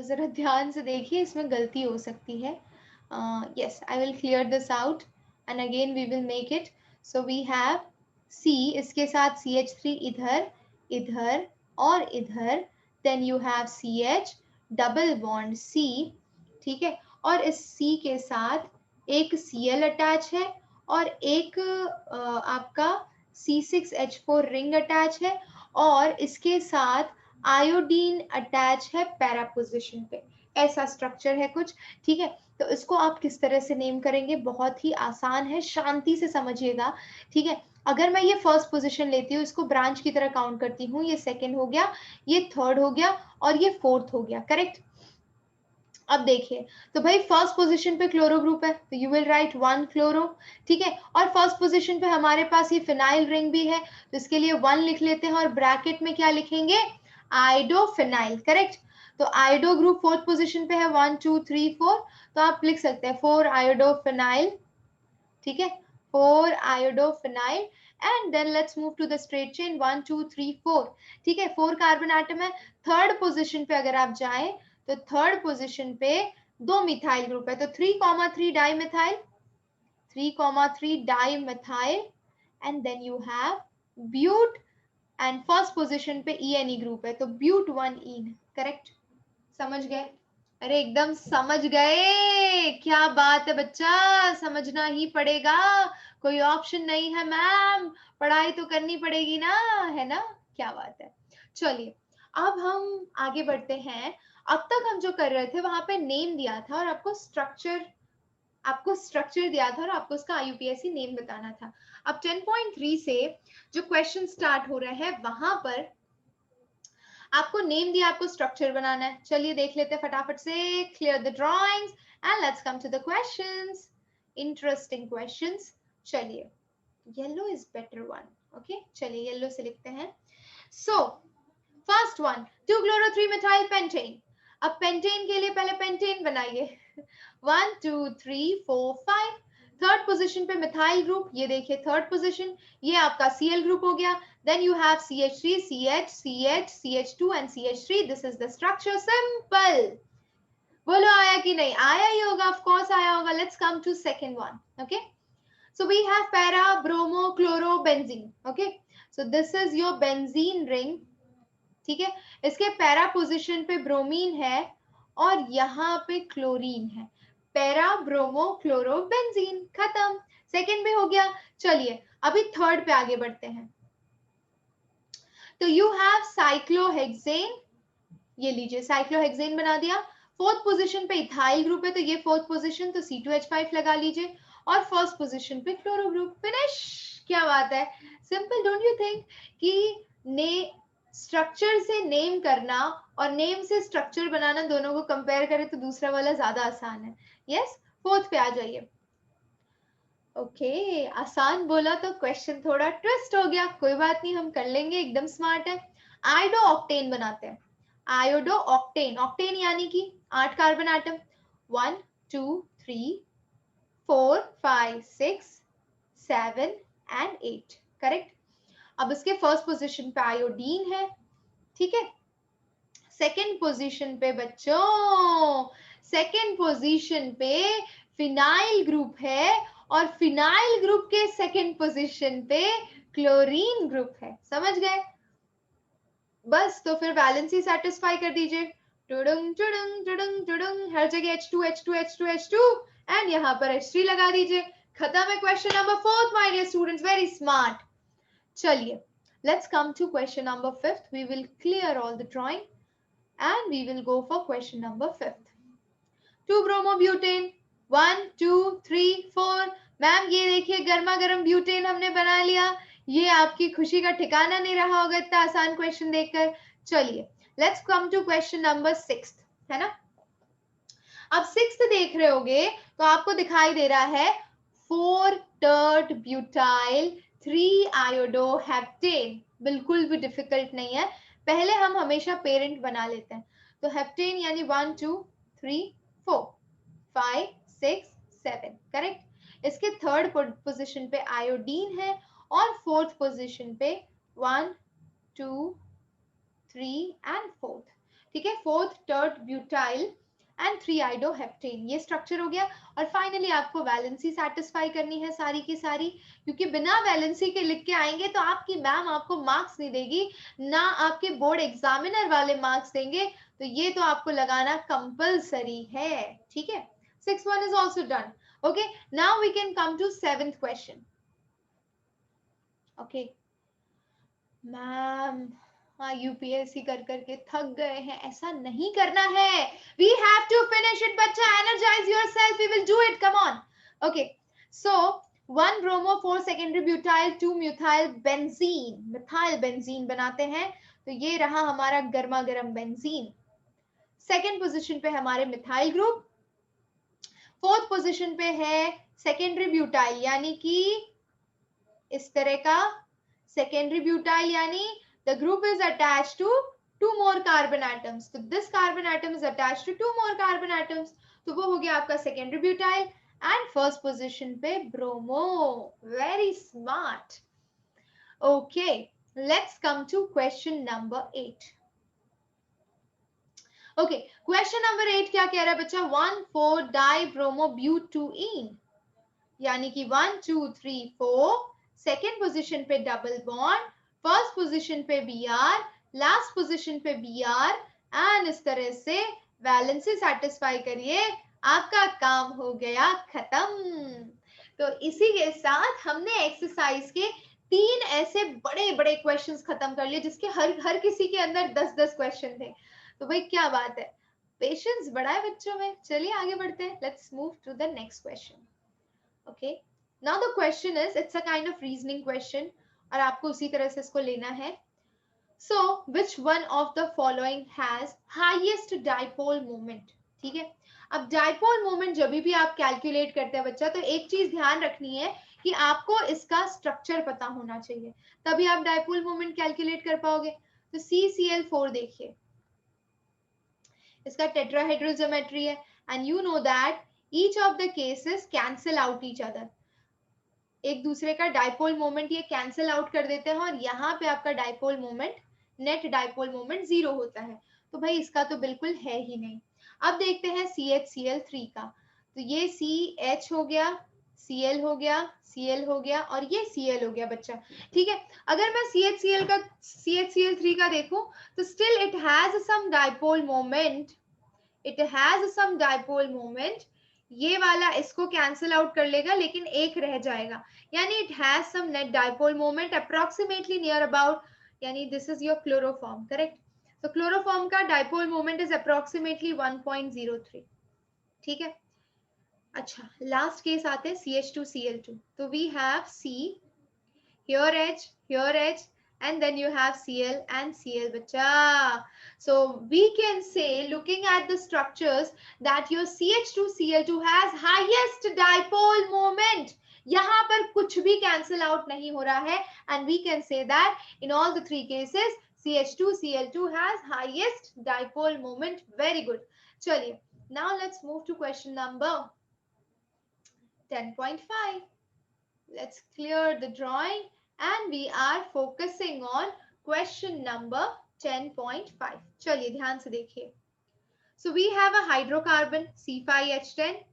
जरा ध्यान से देखिए, इसमें गलती हो सकती है. Yes, I will clear this out and again we will make it. So we have C, इसके साथ CH3 इधर, इधर और इधर, then you have CH double bond C. ठीक है, और इस C के साथ एक Cl अटैच है और एक आपका C6H4 रिंग अटैच है, और इसके साथ आयोडीन अटैच है पैरा पोजिशन पे. ऐसा स्ट्रक्चर है कुछ. ठीक है, तो इसको आप किस तरह से नेम करेंगे? बहुत ही आसान है, शांति से समझिएगा. ठीक है, अगर मैं ये फर्स्ट पोजीशन लेती हूँ, इसको ब्रांच की तरह काउंट करती हूँ, ये सेकंड हो गया, ये थर्ड हो गया और ये फोर्थ हो गया. करेक्ट, अब देखिए, तो भाई फर्स्ट पोजीशन पे क्लोरो ग्रुप है, तो यू विल राइट 1 क्लोरो. ठीक है, और फर्स्ट पोजीशन पे हमारे पास ये फिनाइल रिंग भी है, तो इसके लिए 1 लिख लेते हैं और ब्रैकेट में क्या लिखेंगे? आइडोफिनाइल. करेक्ट, तो आइडो ग्रुप फोर्थ पोजीशन पे है, 1 2 3 4, तो आप लिख सकते हैं 4 आयोडोफिनाइल. ठीक है, 4 iodophenyl. And then let's move to the straight chain, 1 2 3 4. ठीक है, 4 कार्बन एटम है. थर्ड पोजीशन पे अगर आप जाएं तो थर्ड पोजीशन पे दो मिथाइल ग्रुप है, तो 3,3 di methyl, 3,3 di methyl, and then you have but, and first position पे ENE ग्रुप है, तो ब्यूट 1 ईन. करेक्ट, समझ गए? अरे एकदम समझ गए, क्या बात है बच्चा, समझना ही पड़ेगा, कोई ऑप्शन नहीं है मैम, पढ़ाई तो करनी पड़ेगी ना, है ना? क्या बात है. चलिए, अब हम आगे बढ़ते हैं. अब तक हम जो कर रहे थे वहां पे नेम दिया था और आपको स्ट्रक्चर दिया था और आपको उसका IUPAC नेम बताना था. अब 10.3 से जो क्वेश्चन स्टार्ट हो रहे हैं वहां पर आपको नेम दिया, आपको स्ट्रक्चर बनाना है. चलिए देख लेते हैं फटाफट से. Clear the drawings and let's come to the questions. Interesting questions. चलिए, yellow is better one. Okay, चलिए येलो से लिखते हैं. So first one, 2-chloro-3-methyl pentane. अब पेंटेन के लिए पहले पेंटेन बनाइए. 1 2 3 4 5. थर्ड पोजीशन पे मिथाइल ग्रुप, ये देखिए थर्ड पोजीशन, ये आपका Cl ग्रुप हो गया. Then you have CH3, CH, CH, CH2 and CH3. This is the structure. Simple. बोलो आया कि नहीं? आया ही होगा, ऑफ कोर्स आया होगा. Let's come to second one. Okay, so we have para bromo chloro benzene. Okay, so this is your benzene ring. ठीक है, इसके पैरा पोजीशन पे ब्रोमीन है और यहाँ पे क्लोरीन है. पैरा ब्रोमो क्लोरो बेंजीन, खत्म. सेकंड पे हो गया. चलिए अभी थर्ड पे आगे बढ़ते हैं. तो यू हैव साइक्लोहेक्सेन, ये लीजिए साइक्लोहेक्सेन बना दिया. फोर्थ पोजीशन पे इथाइल ग्रुप है, तो ये फोर्थ पोजीशन, तो C2H5 लगा लीजिए. और फर्स्ट पोजीशन पे क्लोरो ग्रुप. फिनिश. क्या बात है, सिंपल. डोंट यू थिंक कि ने स्ट्रक्चर से नेम करना और नेम से स्ट्रक्चर बनाना, दोनों को कंपेयर करें तो दूसरा वाला ज्यादा आसान है. यस, फोर्थ पे आ जाइए. ओके, आसान बोला तो क्वेश्चन थोड़ा ट्विस्ट हो गया. कोई बात नहीं, हम कर लेंगे, एकदम स्मार्ट है. आयोडो ऑक्टेन बनाते हैं. आयोडो ऑक्टेन, ऑक्टेन यानी कि 8 कार्बन एटम. 1 2 3 4 5 6 7 एंड 8. करेक्ट. अब इसके फर्स्ट पोजीशन पे आयोडीन है. ठीक है, सेकंड पोजीशन पे बच्चों, सेकंड पोजीशन पे फिनाइल ग्रुप है और फिनाइल ग्रुप के सेकंड पोजीशन पे क्लोरीन ग्रुप है. समझ गए? बस तो फिर वैलेंसी सेटिस्फाई कर दीजिए. टुडुंग टुडुंग टुडुंग टुडुंग, हर जगह H2 H2 H2 H2 and यहाँ पर H3 लगा दीजिए. खत्म है question number 4 my dear students. Very smart. चलिए, let's come to question number 5th. We will clear all the drawing and we will go for question number 5th. 2-bromobutane, 1 2 3 4. Ma'am ये देखिए गर्मा गर्म ब्यूटेन हमने बना लिया. ये आपकी खुशी का ठिकाना नहीं रहा होगा इतना आसान क्वेश्चन देखकर. चलिए, let's come to question number 6th, है ना. अब 6th देख रहे होगे तो आपको दिखाई दे रहा है 4-tert butyl 3-iodoheptane. बिल्कुल भी डिफिकल्ट नहीं है. पहले हम हमेशा पेरेंट बना लेते हैं. तो हेप्टेन यानी 1 2 3 4 5 6 7. करेक्ट. इसके थर्ड पोजीशन पे आयोडीन है और फोर्थ पोजीशन पे 1 2 3 एंड फोर्थ. ठीक है, 4th-tert butyl एंड 3-iodoheptane. ये स्ट्रक्चर हो गया. और फाइनली आपको वैलेंसी सेटिस्फाई करनी है सारी की सारी, क्योंकि बिना वैलेंसी के लिख के आएंगे तो आपकी मैम आपको मार्क्स नहीं देगी, ना आपके बोर्ड एग्जामिनर वाले मार्क्स देंगे. तो ये तो आपको लगाना कंपल्सरी है. ठीक है, 6th one is also done. Okay, now we can come to 7th question. Okay, ma'am हाँ, यूपीएससी कर करके थक गए हैं. ऐसा नहीं करना है. We have to finish it, बच्चा. Energize yourself. We will do it. Come on. Okay. So 1 bromo 4 secondary butyl 2 methyl benzene. methyl benzene बनाते हैं. तो ये रहा हमारा गर्मा गर्म बेंजीन. सेकेंड पोजीशन पे हमारे मिथाइल ग्रुप. फोर्थ पोजीशन पे है सेकेंडरी ब्यूटाइल, यानी कि इस तरह का सेकेंडरी ब्यूटाइल, यानी the group is attached to 2 more carbon atoms. So this carbon atom is attached to 2 more carbon atoms. तो वो हो गया आपका secondary butyl. And first position पे bromo. Very smart. Okay, let's come to question number 8. Okay, question number 8 क्या कह रहा है बच्चा? 1,4-dibromobutene, यानी कि 1 2 3 4. सेकेंड पोजीशन पे डबल बॉन्ड, फर्स्ट पोजीशन पे Br, लास्ट पोजीशन पे Br एंड इस तरह से वैलेंसी सेटिस्फाई करिए. आपका काम हो गया खत्म. तो इसी के साथ हमने एक्सरसाइज के 3 ऐसे बड़े बड़े क्वेश्चंस खत्म कर लिए, जिसके हर किसी के अंदर 10-10 क्वेश्चन थे. तो भाई क्या बात है, पेशेंस बड़ा है बच्चों में. चलिए आगे बढ़ते हैं. Let's move to the next question. Okay, now the question is, it's a kind of reasoning question और आपको उसी तरह से इसको लेना है. So which one of the following has highest dipole moment. ठीक है, अब डाइपोल मोमेंट जब भी आप कैलकुलेट करते हैं बच्चा, तो एक चीज ध्यान रखनी है कि आपको इसका स्ट्रक्चर पता होना चाहिए, तभी आप डाइपोल मोमेंट कैलकुलेट कर पाओगे. तो CCl4 देखिए, इसका टेट्राहेड्रल ज्योमेट्री है and you know that each of the cases cancel out each other, एक दूसरे का डाइपोल मोमेंट ये कैंसिल आउट कर देते हैं और यहाँ पे आपका dipole moment, net dipole moment 0 होता है। तो भाई इसका तो बिल्कुल है ही नहीं। अब देखते हैं CHCl3 का, तो ये CH हो गया, Cl हो गया, Cl हो गया और ये Cl हो गया बच्चा। ठीक है, अगर मैं CHCl3 का देखूं तो still it has some dipole moment, it has some dipole moment, ये वाला इसको कैंसिल आउट कर लेगा लेकिन एक रह जाएगा, यानी it has some net dipole moment approximately near about, यानी this is your chloroform, correct. तो क्लोरोफॉर्म का डाइपोल मोमेंट इज अप्रोक्सीमेटली 1.03। ठीक है, अच्छा लास्ट केस आते हैं CH2Cl2, तो we have C, here H, and then you have Cl and Cl bacha. So we can say, looking at the structures, that your CH2Cl2 has highest dipole moment. यहाँ पर कुछ भी cancel out नहीं हो रहा है, and we can say that in all the three cases CH2Cl2 has highest dipole moment. Very good. चलिए, now let's move to question number 10.5. Let's clear the drawing and we are focusing on question number 10.5. चलिए ध्यान से देखिए. So we have a hydrocarbon C5H10.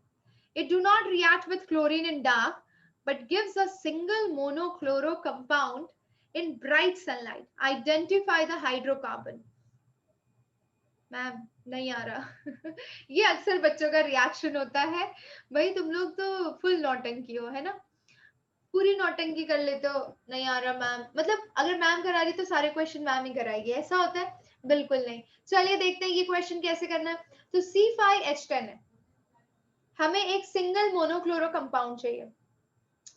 It do not react with chlorine in dark but gives a single monochloro compound in bright sunlight. Identify the hydrocarbon. Ma'am नहीं आ रहा ये अक्सर बच्चों का रिएक्शन होता है, भाई तुम लोग तो फुल नौटंकी हो, है ना, पूरी नौटंकी कर लेते हो, नहीं आ रहा मैम, मतलब अगर मैम करा रही तो सारे क्वेश्चन मैम ही कराएगी, ऐसा होता है? बिल्कुल नहीं। चलिए देखते हैं ये क्वेश्चन कैसे करना है। तो C5H10 है, हमें एक सिंगल मोनोक्लोरो कंपाउंड चाहिए।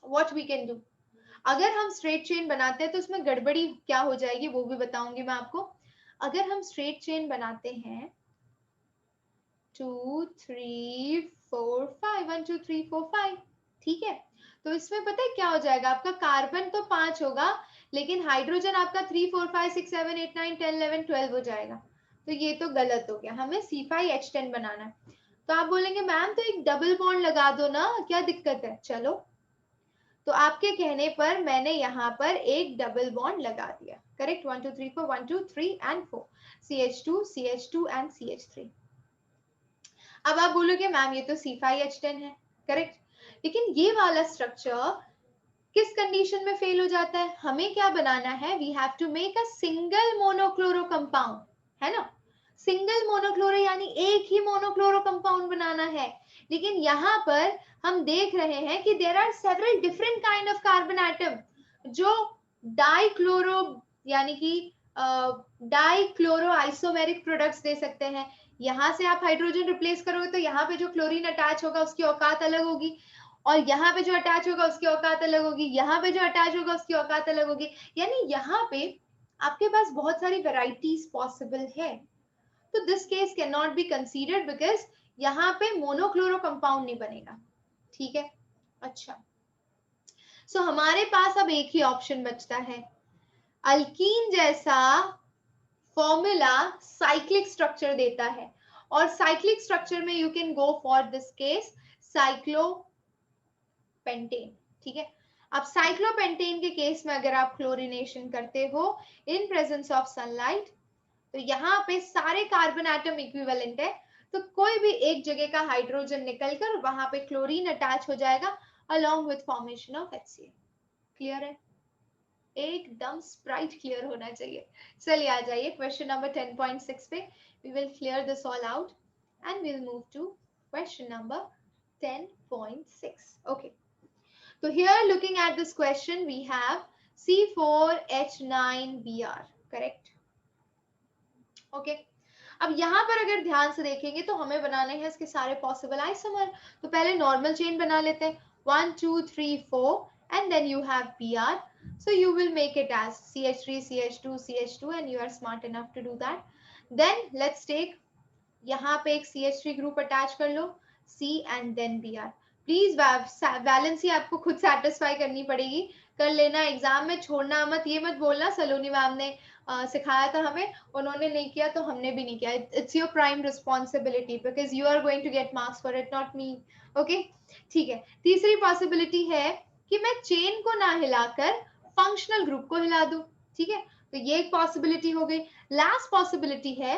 व्हाट वी कैन डू, अगर हम स्ट्रेट चेन बनाते हैं तो उसमें गड़बड़ी क्या हो जाएगी वो भी बताऊंगी मैं आपको। अगर हम स्ट्रेट चेन बनाते हैं 2 3 4 5 1 2 3 4 5, ठीक है, तो इसमें पता है क्या हो जाएगा, आपका कार्बन तो 5 होगा लेकिन हाइड्रोजन आपका 3 4 5 6 7 8 9 10 11 12 हो जाएगा। तो ये तो गलत हो गया, हमें C5H10 बनाना है। तो आप बोलेंगे मैम तो एक डबल बॉन्ड लगा दो ना, क्या दिक्कत है? चलो, तो आपके कहने पर मैंने यहाँ पर एक डबल बॉन्ड लगा दिया, correct. 1 2 3 4 1 2 3 and 4, CH2 and CH3। अब आप बोलोगे मैम ये तो C5H10 है, करेक्ट, लेकिन ये वाला स्ट्रक्चर किस कंडीशन में फेल हो जाता है? हमें क्या बनाना है, we have to make a single monochloro compound, है ना, सिंगल मोनोक्लोरो यानी एक ही मोनोक्लोरो कंपाउंड बनाना है। लेकिन यहाँ पर हम देख रहे हैं कि there are several different kind of carbon atom जो डाइक्लोरो यानी कि डाइक्लोरो आइसोमेरिक प्रोडक्ट्स दे सकते हैं। यहाँ से आप हाइड्रोजन रिप्लेस करोगे तो यहाँ पे जो क्लोरीन अटैच होगा उसकी औकात अलग होगी, और यहाँ पे जो अटैच होगा उसकी औकात अलग होगी, यहाँ पे जो अटैच होगा उसकी औकात अलग होगी, यानी यहाँ पे आपके पास बहुत सारी वेराइटीज पॉसिबल है। तो this case can not be considered because यहाँ पे मोनोक्लोरो कंपाउंड नहीं बनेगा, ठीक है। अच्छा, सो हमारे पास अब एक ही ऑप्शन बचता है, अल्कीन जैसा फॉर्मूला साइक्लिक स्ट्रक्चर देता है, और साइक्लिक स्ट्रक्चर में you can go for this case cyclopentane, ठीक है। अब साइक्लोपेंटेन के केस में अगर आप क्लोरीनेशन करते हो इन प्रेजेंस ऑफ सनलाइट, तो यहाँ पे सारे कार्बन एटम इक्विवेलेंट है, तो कोई भी एक जगह का हाइड्रोजन निकलकर वहां पे क्लोरीन अटैच हो जाएगा along with formation of HCl। Clear है? एकदम स्प्राइट क्लियर होना चाहिए। चलिए आ जाइए क्वेश्चन नंबर 10.6 पे, we will clear this all out and we will move to question number 10.6। Okay, तो here looking at this question we have C4H9Br, correct. Okay, अब यहाँ पर अगर ध्यान से देखेंगे तो हमें बनाने हैं इसके सारे पॉसिबल आइसोमर। तो पहले नॉर्मल चेन बना लेते हैं, 1 2 3 4 and then you have Br, so you will make it as CH3 CH2 CH2 and you are smart enough to do that. Then let's take, यहाँ पे एक CH3 ग्रुप अटैच कर लो, C and then Br। Please valency आपको खुद satisfy करनी पड़ेगी, कर लेना, एग्जाम में छोड़ना मत, ये मत बोलना सलोनी मैम ने सिखाया था हमें, उन्होंने नहीं किया तो हमने भी नहीं किया. It's your prime responsibility because you are going to get marks for it, not me. Okay, ठीक है. तीसरी पॉसिबिलिटी है कि मैं चेन को ना हिलाकर फंक्शनल ग्रुप को हिला दूं. ठीक है, तो ये एक पॉसिबिलिटी हो गई. लास्ट पॉसिबिलिटी है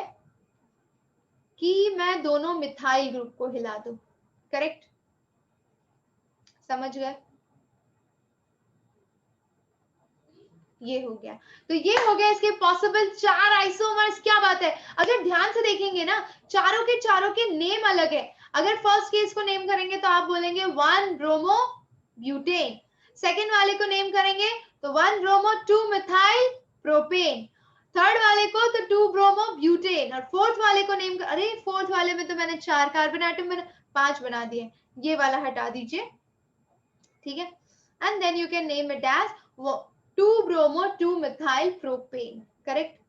कि मैं दोनों मिथाइल ग्रुप को हिला दूं. करेक्ट, समझ गए? ये हो गया. तो ये हो गया इसके पॉसिबल 4 आइसोमर्स. क्या बात है. अगर ध्यान से देखेंगे ना, चारों के नेम अलग है. अगर फर्स्ट केस को नेम करेंगे तो आप बोलेंगे 1 ब्रोमो ब्यूटेन. सेकेंड वाले को नेम करेंगे तो 1 ब्रोमो 2 मिथाइल प्रोपेन. थर्ड वाले को तो 2 ब्रोमो ब्यूटेन. और फोर्थ वाले को नेम अरे फोर्थ वाले में तो मैंने 4 कार्बन एटम में 5 बना दिए. ये वाला हटा दीजिए. ठीक है, and then you can name it as 2 bromo 2 methyl propane. Correct.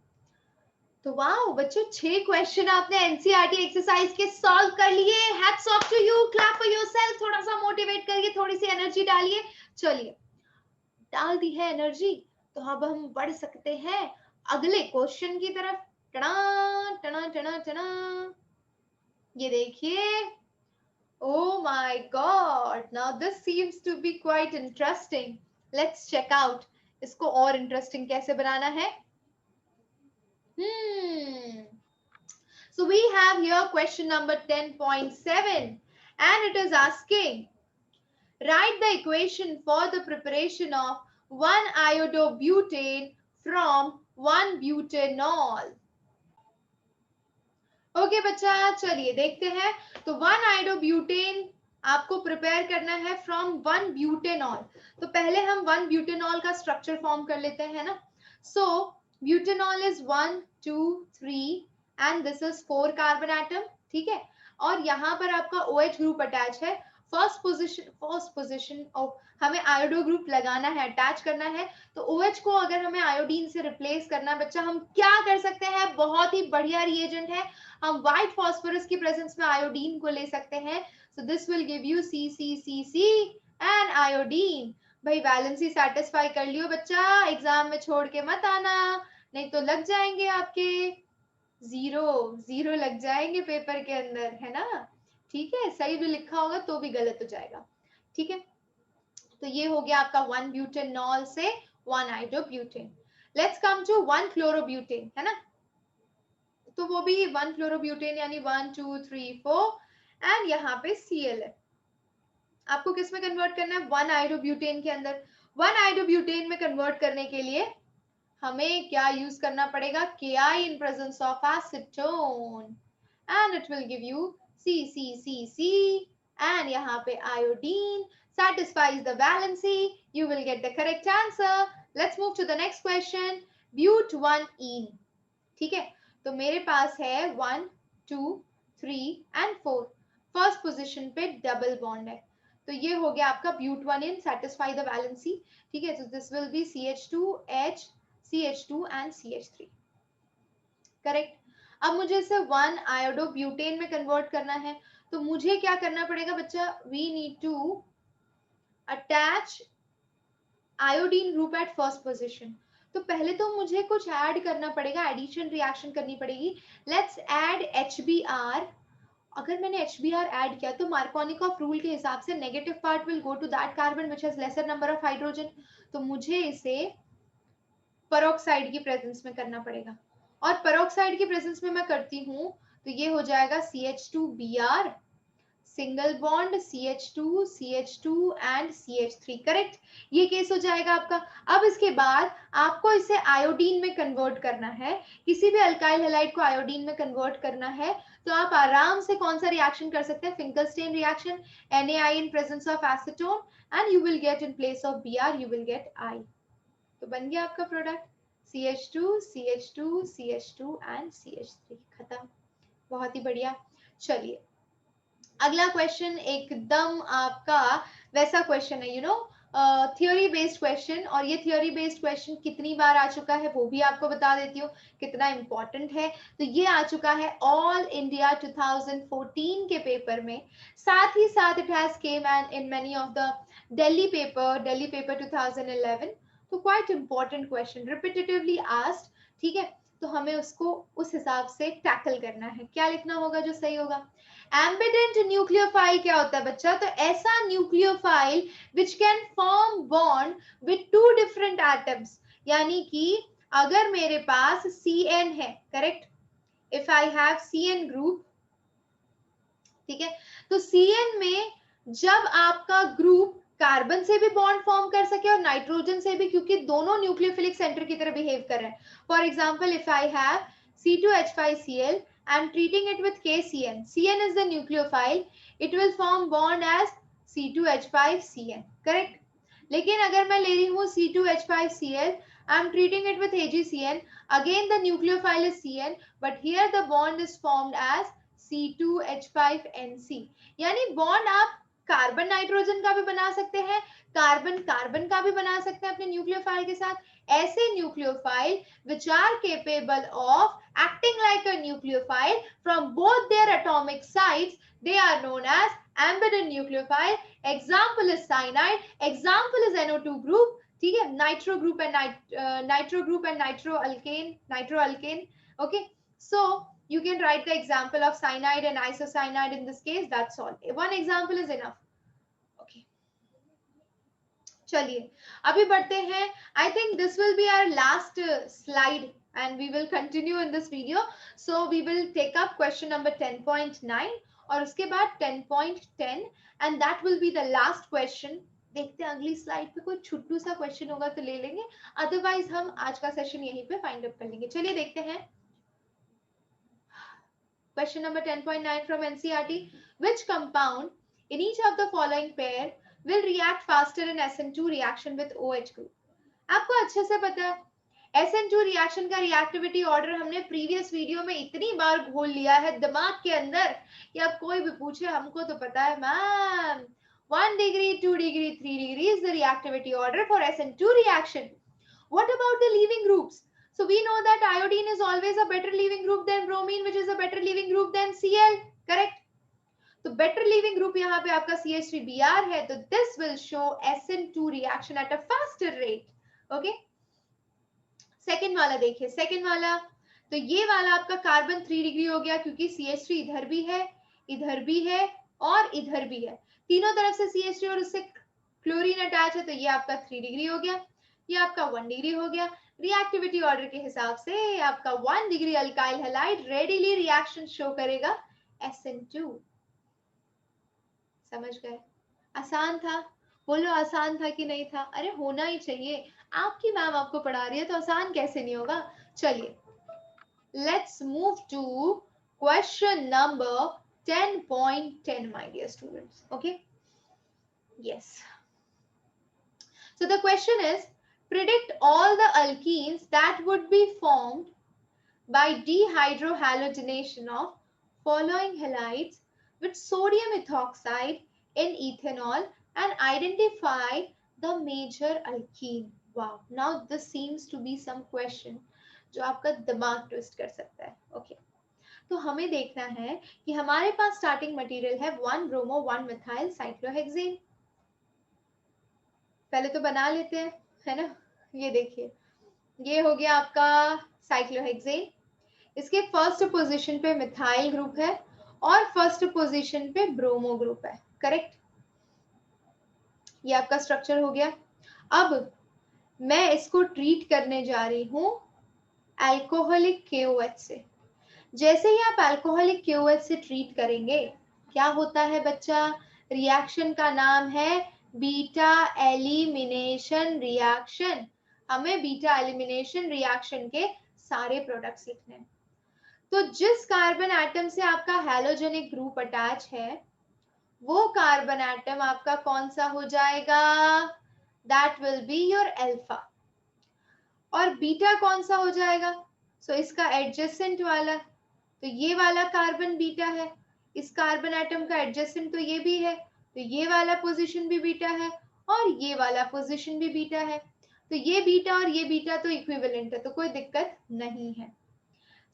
तो वाओ बच्चों, 6 क्वेश्चन आपने एनसीईआरटी एक्सरसाइज के सॉल्व कर लिए. Hats off to you, clap for yourself. थोड़ा सा मोटिवेट करिए, थोड़ी सी एनर्जी डालिए. चलिए, डाल दी है एनर्जी, तो अब हम बढ़ सकते हैं अगले क्वेश्चन की तरफ. टना टना टना टना, ये देखिए. Oh my God! Now this seems to be quite interesting. Let's check out. इसको और interesting कैसे बनाना है? So we have here question number 10.7 and it is asking, write the equation for the preparation of 1 iodobutane from 1 butanol. Okay बच्चा, चलिए देखते हैं. तो 1 iodobutane आपको प्रिपेयर करना है फ्रॉम 1 ब्यूटेनॉल. तो पहले हम 1 ब्यूटेनॉल का स्ट्रक्चर फॉर्म कर लेते हैं ना. So butanol is 1 2 3 and this is 4 carbon atom. ठीक है, और यहाँ पर आपका OH ग्रुप अटैच है. फर्स्ट पोजिशन हमें आयोडो ग्रुप लगाना है, अटैच करना है. तो OH को अगर हमें आयोडीन से रिप्लेस करना है बच्चा, हम क्या कर सकते हैं? बहुत ही बढ़िया रिएजेंट है. हम व्हाइट फास्फोरस की प्रेजेंस में आयोडीन को ले सकते हैं. So this will give you CCCC and iodine. भाई वैलेंसी सेटिस्फाई कर लियो बच्चा, एग्जाम में छोड़ के मत आना, नहीं तो लग जाएंगे आपके जीरो लग जाएंगे पेपर के अंदर, है ना. ठीक है, सही भी लिखा होगा तो भी गलत हो जाएगा. ठीक है, तो ये हो गया आपका 1 ब्यूटेनॉल से 1 iodobutane. Let's come to 1 chlorobutane, है ना. तो वो भी 1 क्लोरोब्यूटेन यानी 1 2 3 4 एंड यहाँ पे Cl है. आपको किस में कन्वर्ट करना है? 1 आयोडोब्यूटेन के अंदर. 1 आयोडोब्यूटेन में कन्वर्ट करने के लिए हमें क्या यूज करना पड़ेगा? Ki in presence of acetone and it will give you CCCC and यहाँ पे iodine satisfies the valency. You will get the correct answer. Let's move to the next question. But1ene. ठीक है, तो मेरे पास है 1 2 3 and 4. फर्स्ट पोजिशन पे double bond है, तो ये हो गया आपका but1ene, satisfy the valency. ठीक है, तो this will B CH2H CH2 and CH3. Correct. अब मुझे इसे 1 आयोडोब्यूटेन में कन्वर्ट करना है, तो मुझे क्या करना पड़ेगा बच्चा? We need to attach iodine group at first position. तो पहले तो मुझे कुछ ऐड करना पड़ेगा, एडिशन रिएक्शन करनी पड़ेगी. Let's add HBr. अगर मैंने HBr ऐड किया तो मार्कोनिकॉफ रूल के हिसाब से negative part will go to that carbon which has lesser number of hydrogen. तो मुझे इसे पेरोक्साइड की प्रेजेंस में करना पड़ेगा, और पेरोक्साइड की प्रेजेंस में मैं करती हूँ तो ये हो जाएगा CH2Br, single bond CH2 and CH3. Correct, ये केस हो जाएगा आपका. अब इसके बाद आपको इसे आयोडीन में कन्वर्ट करना है, किसी भी अल्काइल हैलाइड को आयोडीन में कन्वर्ट करना है, तो आप आराम से कौन सा रिएक्शन कर सकते हैं? फिंकलस्टेन reaction, NaI in presence of acetone and you will get in place of Br you will get I. तो बन गया आपका प्रोडक्ट CH2 एंड CH3. खत्म. बहुत ही बढ़िया. चलिए अगला क्वेश्चन एकदम आपका वैसा क्वेश्चन है, you know, theory based question. और ये थियोरी बेस्ड क्वेश्चन कितनी बार आ चुका है वो भी आपको बता देती हूँ कितना इंपॉर्टेंट है. तो ये आ चुका है ऑल इंडिया 2014 के पेपर में. साथ ही साथ it has came in many of the Delhi paper 2011. तो quite important question, repetitively asked. ठीक है, तो हमें उसको उस हिसाब से टैकल करना है। क्या लिखना होगा जो सही होगा? एम्बिडेंट न्यूक्लियोफाइल क्या होता है बच्चा? तो ऐसा nucleophile which can form bond with to different atoms, यानी कि अगर मेरे पास CN है, correct, if I have CN group, ठीक है, तो CN में जब आपका ग्रुप कार्बन से भी बॉन्ड फॉर्म कर सके और नाइट्रोजन से भी, क्योंकि दोनों न्यूक्लियोफिलिक सेंटर की तरह बिहेव कर रहे हैं। For example, if I have C2H5Cl, I am treating it with KCN. CN is the nucleophile. It will form bond as C2H5Cn. Correct? लेकिन अगर मैं ले रही हूँ C2H5Cl, I am treating it with AgCN. Again the nucleophile is CN, but here the bond is formed as C2H5NC. यानी bond आप carbon nitrogen का भी बना सकते हैं, कार्बन कार्बन का भी बना सकते हैं अपने न्यूक्लियोफाइल के साथ। ऐसे nucleophile which are capable of acting like a nucleophile from both their atomic sides, they are known as ambident nucleophile. Example is cyanide, example is NO2 group, ठीक है, nitro group and nitro alkane. Okay, so you can write the example of cyanide and isocyanide in this case. That's all. One example is enough. Okay. चलिए अभी बढ़ते हैं. I think this will be our last slide and we will continue in this video. So we will take up question number 10.9 और उसके बाद 10.10 and that will be the last question. देखते हैं अगली स्लाइड पे कोई छोटू सा क्वेश्चन होगा तो ले लेंगे, अदरवाइज हम आज का सेशन यहीं पे फाइंड अप कर लेंगे. चलिए देखते हैं. Question number 10.9 from NCERT. Which compound in each of the following pair will react faster in SN2 reaction with OH group? आपको अच्छे से पता है SN2 रिएक्शन का रिएक्टिविटी ऑर्डर हमने प्रीवियस वीडियो में इतनी बार घोल लिया है दिमाग के अंदर कि अब कोई भी पूछे हमको तो पता है ma'am. 1 degree, 2 degree, 3 degree is the reactivity order for SN2 reaction. What about the leaving groups? So we know that iodine is always a better leaving group than bromine, which is a better leaving group than Cl. Correct? तो better leaving group यहाँ पे आपका CH3Br है, तो this will show SN2 reaction at a faster rate. Okay? Second वाला देखिए, second वाला तो ये वाला आपका कार्बन 3 डिग्री हो गया क्योंकि CH3 इधर भी है, इधर भी है और इधर भी है, तीनों तरफ से CH3 और उससे क्लोरीन अटैच है, तो ये आपका 3 डिग्री हो गया, ये आपका 1 डिग्री हो गया. रिएक्टिविटी ऑर्डर के हिसाब से आपका 1 degree alkyl halide readily reaction show करेगा SN2. समझ गए? आसान था? बोलो आसान था कि नहीं था? अरे होना ही चाहिए, आपकी मैम आपको पढ़ा रही है तो आसान कैसे नहीं होगा. चलिए let's move to question number 10.10 my dear students. Okay, yes, so the question is predict all the alkenes that would be formed by dehydrohalogenation of following halides with sodium ethoxide in ethanol and identify the major alkene. Wow, now this seems to be some question जो आपका दिमाग twist कर सकता है. Okay, तो हमें देखना है कि हमारे पास स्टार्टिंग मटेरियल है 1 ब्रोमो 1 मिथाइल साइक्लोहेक्सेन. पहले तो बना लेते हैं, है ना. ये देखिए, ये हो गया आपका साइक्लोहेक्सेन. इसके फर्स्ट पोजीशन पे मिथाइल ग्रुप है और फर्स्ट पोजीशन पे ब्रोमो ग्रुप है. करेक्ट? ये आपका स्ट्रक्चर हो गया. अब मैं इसको ट्रीट करने जा रही हूं अल्कोहलिक KOH से. जैसे ही आप अल्कोहलिक KOH से ट्रीट करेंगे, क्या होता है बच्चा? रिएक्शन का नाम है बीटा एलिमिनेशन रिएक्शन. हमें बीटा एलिमिनेशन रिएक्शन के सारे प्रोडक्ट्स लिखने हैं. तो जिस कार्बन एटम से आपका हैलोजेनिक ग्रुप अटैच है वो कार्बन एटम आपका कौन सा हो जाएगा? That will be your alpha. और बीटा कौन सा हो जाएगा? सो इसका एडजेसेंट वाला, तो ये वाला कार्बन बीटा है, इस कार्बन एटम का एडजेसेंट तो ये भी है, तो ये वाला पोजीशन भी बीटा है और ये वाला पोजीशन भी बीटा है. तो ये बीटा और ये बीटा तो इक्विवेलेंट है, तो कोई दिक्कत नहीं है.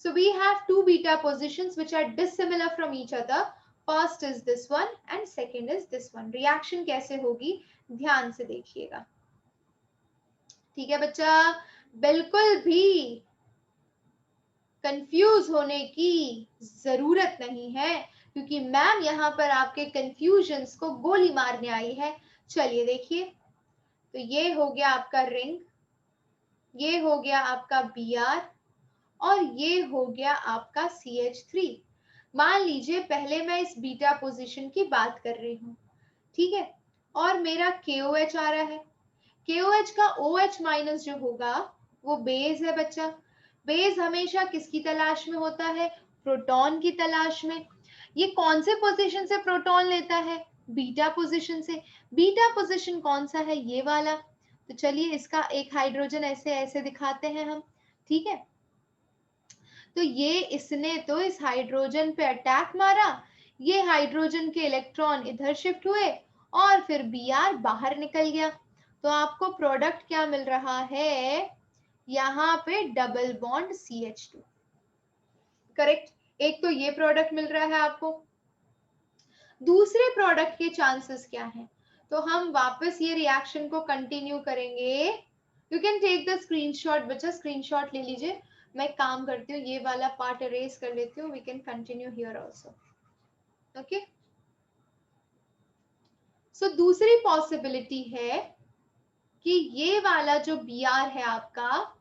So we have two beta positions which are dissimilar from each other. First is this one and second is this one. Reaction कैसे होगी ध्यान से देखिएगा. ठीक है बच्चा? बिल्कुल भी कंफ्यूज होने की जरूरत नहीं है, क्योंकि मैम यहाँ पर आपके कंफ्यूजन्स को गोली मारने आई है। चलिए देखिए, तो ये हो गया आपका रिंग, ये हो गया आपका Br, और ये हो गया आपका CH3। मान लीजिए पहले मैं इस बीटा पोजीशन की बात कर रही हूँ, ठीक है, और मेरा KOH आ रहा है। KOH का OH माइनस जो होगा वो बेस है बच्चा। बेस हमेशा किसकी तलाश में होता है? प्रोटॉन की तलाश में। ये कौन से पोजीशन से प्रोटॉन लेता है? बीटा पोजीशन से। बीटा पोजीशन कौन सा है? ये वाला। तो चलिए इसका एक हाइड्रोजन ऐसे ऐसे दिखाते हैं हम, ठीक है। तो ये इसने तो इस हाइड्रोजन पे अटैक मारा, ये हाइड्रोजन के इलेक्ट्रॉन इधर शिफ्ट हुए और फिर Br बाहर निकल गया। तो आपको प्रोडक्ट क्या मिल रहा है? यहाँ पे डबल बॉन्ड CH2, करेक्ट। एक तो ये प्रोडक्ट मिल रहा है आपको। दूसरे प्रोडक्ट के चांसेस क्या हैं? तो हम वापस ये रिएक्शन को कंटिन्यू करेंगे। You can take the screenshot बच्चा, स्क्रीनशॉट ले लीजिए। मैं काम करती हूँ, ये वाला पार्ट अरेज कर लेती हूँ। We can continue here also, okay. So दूसरी पॉसिबिलिटी है कि ये वाला जो Br है आपका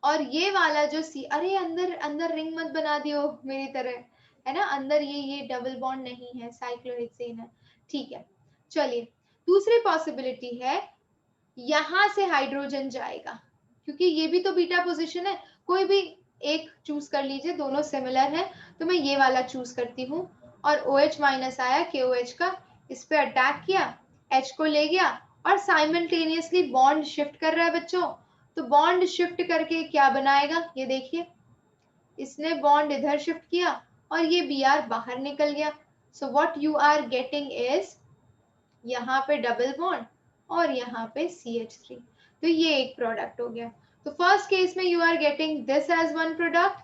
और ये वाला जो C, अरे अंदर अंदर रिंग मत बना दियो मेरी तरह, है ना। अंदर ये डबल बॉन्ड नहीं है, साइक्लोहेक्सेन है, ठीक है। चलिए दूसरी पॉसिबिलिटी है, यहां से हाइड्रोजन जाएगा, क्योंकि ये भी तो बीटा पोजीशन है। कोई भी एक चूज कर लीजिए, दोनों सिमिलर है। तो मैं ये वाला चूज करती हूँ, और OH माइनस आया KOH का, इस पे अटैक किया, H को ले गया और साइमल्टेनियसली बॉन्ड शिफ्ट कर रहा है बच्चों। तो बॉन्ड शिफ्ट करके क्या बनाएगा? ये देखिए, इसने बॉन्ड इधर शिफ्ट किया और ये Br बाहर निकल गया। So what you are getting is, यहाँ पे डबल बॉन्ड और यहाँ पे CH3। तो ये एक प्रोडक्ट हो गया। तो फर्स्ट केस में you are getting this as one product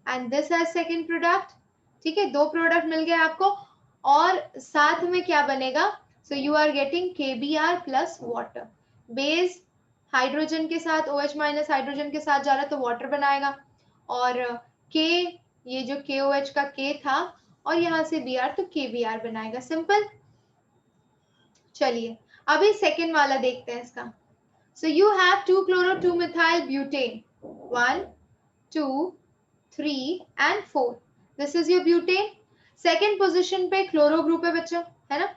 and this as second product, ठीक है। दो प्रोडक्ट मिल गए आपको, और साथ में क्या बनेगा? So you are getting KBr plus water. Base hydrogen के साथ OH माइनस हाइड्रोजन के साथ जा रहा है तो वाटर बनाएगा, और K, ये जो KOH का K था और यहाँ से Br तो KBr बनाएगा। सिंपल। चलिए अभी सेकेंड वाला देखते हैं इसका। सो you have 2-chloro-2-methyl butane, 1 2 3 and 4। This is your butane. Second position पे क्लोरो ग्रुप है बच्चों, है ना।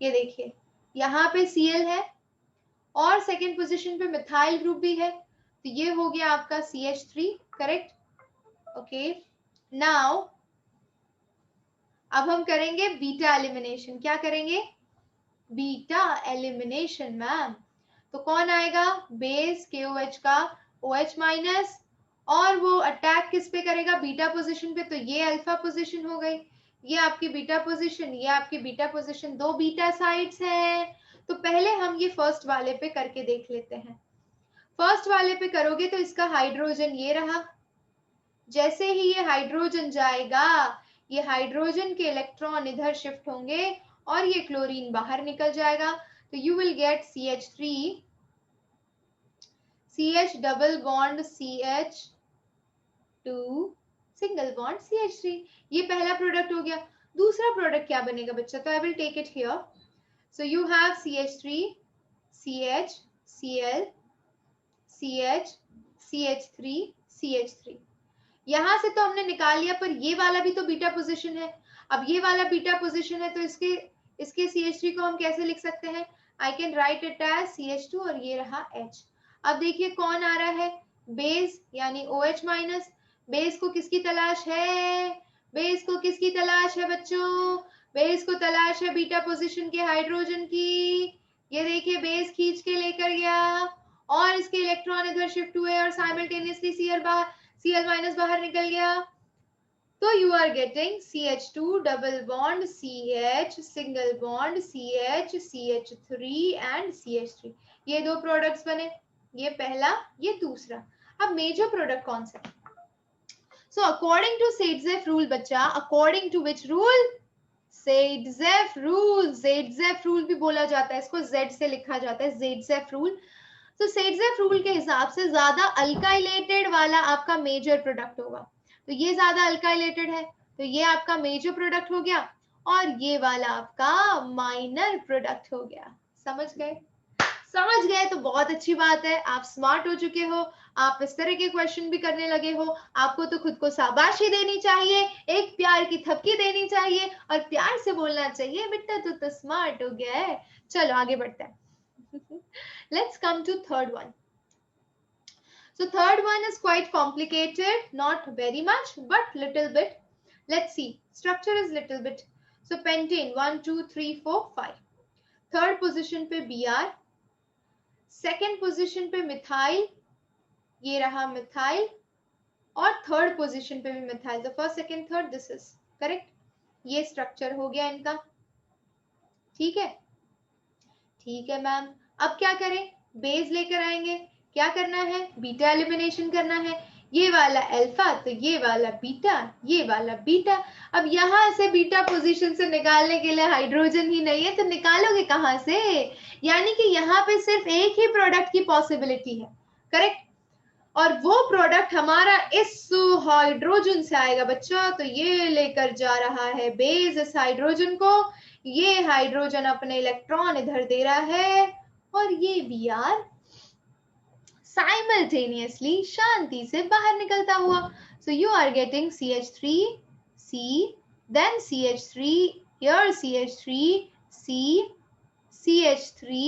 ये देखिए यहाँ पे Cl है और सेकेंड पोजिशन पे मिथाइल ग्रुप भी है, तो ये हो गया आपका CH3, करेक्ट। ओके, नाउ अब हम करेंगे बीटा एलिमिनेशन। क्या करेंगे? Beta elimination ma'am. तो कौन आएगा? बेस KOH का OH माइनस, और वो अटैक किस पे करेगा? बीटा पोजीशन पे। तो ये अल्फा पोजीशन हो गई, ये आपकी बीटा पोजीशन, ये आपकी बीटा पोजीशन। दो बीटा साइड्स हैं। तो पहले हम ये फर्स्ट वाले पे करके देख लेते हैं। फर्स्ट वाले पे करोगे तो इसका हाइड्रोजन ये रहा। जैसे ही ये हाइड्रोजन जाएगा, ये हाइड्रोजन के इलेक्ट्रॉन इधर शिफ्ट होंगे और ये क्लोरीन बाहर निकल जाएगा। तो you will get CH3, CH double bond CH2 single bond CH3। ये पहला प्रोडक्ट हो गया। दूसरा प्रोडक्ट क्या बनेगा बच्चा? तो I will take it here. So you have CH3 CH Cl CH CH3 CH3। यहां से तो हमने निकाल लिया, पर ये वाला भी तो बीटा पोजीशन है। अब ये वाला बीटा पोजीशन है तो इसके CH3 को हम कैसे लिख सकते हैं? I can write it as CH2 और ये रहा H। अब देखिए कौन आ रहा है? बेस यानी OH माइनस। बेस को किसकी तलाश है? बेस को किसकी तलाश है बच्चों? बेस को तलाश है बीटा पोजीशन के हाइड्रोजन की। ये देखिए बेस खींच के लेकर गया और इसके इलेक्ट्रॉन इधर शिफ्ट हुए और साइमल्टेनियसली Cl माइनस बाहर निकल गया। तो you are getting CH2 double bond CH single bond CH CH3 and CH3। ये दो प्रोडक्ट्स बने, ये पहला ये दूसरा। अब मेजर प्रोडक्ट कौन सा है? So according to Saytzeff rule बच्चा, according to which rule? Saytzeff rule. Zaitsev rule भी बोला जाता है इसको, Z से लिखा जाता है जेडजेफ रूल। तो सेट्जेफ रूल के हिसाब से ज्यादा अल्काइलेटेड वाला आपका मेजर प्रोडक्ट होगा, तो ये ज्यादा अल्काइलेटेड है तो ये आपका मेजर प्रोडक्ट हो गया और ये वाला आपका माइनर प्रोडक्ट हो गया। समझ गए? समझ गए तो बहुत अच्छी बात है, आप स्मार्ट हो चुके हो, आप इस तरह के क्वेश्चन भी करने लगे हो। आपको तो खुद को शाबाशी देनी चाहिए, एक प्यार की थपकी देनी चाहिए और प्यार से बोलना चाहिए बेटा तू तो स्मार्ट हो गया है। चलो आगे बढ़ते हैं। Let's come to third one. So third one is quite complicated, not very much, but little bit. Let's see. Structure is little bit. So pentane 1, 2, 3, 4, 5. Third position पे Br. Second position पे methyl, ये रहा methyl और third position पे भी methyl. तो first second third this is correct. ये structure हो गया इनका, ठीक है? ठीक है मैम, अब क्या करें? बेस लेकर आएंगे। क्या करना है? बीटा एलिमिनेशन करना है। ये वाला अल्फा तो ये वाला बीटा, ये वाला बीटा। अब यहां से बीटा पोजीशन से निकालने के लिए हाइड्रोजन ही नहीं है तो निकालोगे कहां से? यानी कि यहाँ पे सिर्फ एक ही प्रोडक्ट की पॉसिबिलिटी है, करेक्ट? और वो प्रोडक्ट हमारा इस हाइड्रोजन से आएगा बच्चा। तो ये लेकर जा रहा है बेस इस हाइड्रोजन को, ये हाइड्रोजन अपने इलेक्ट्रॉन इधर दे रहा है और ये Br साइमल्टेनियसली शांति से बाहर निकलता हुआ। So you are getting CH3 C, then CH3, here CH3 C, CH3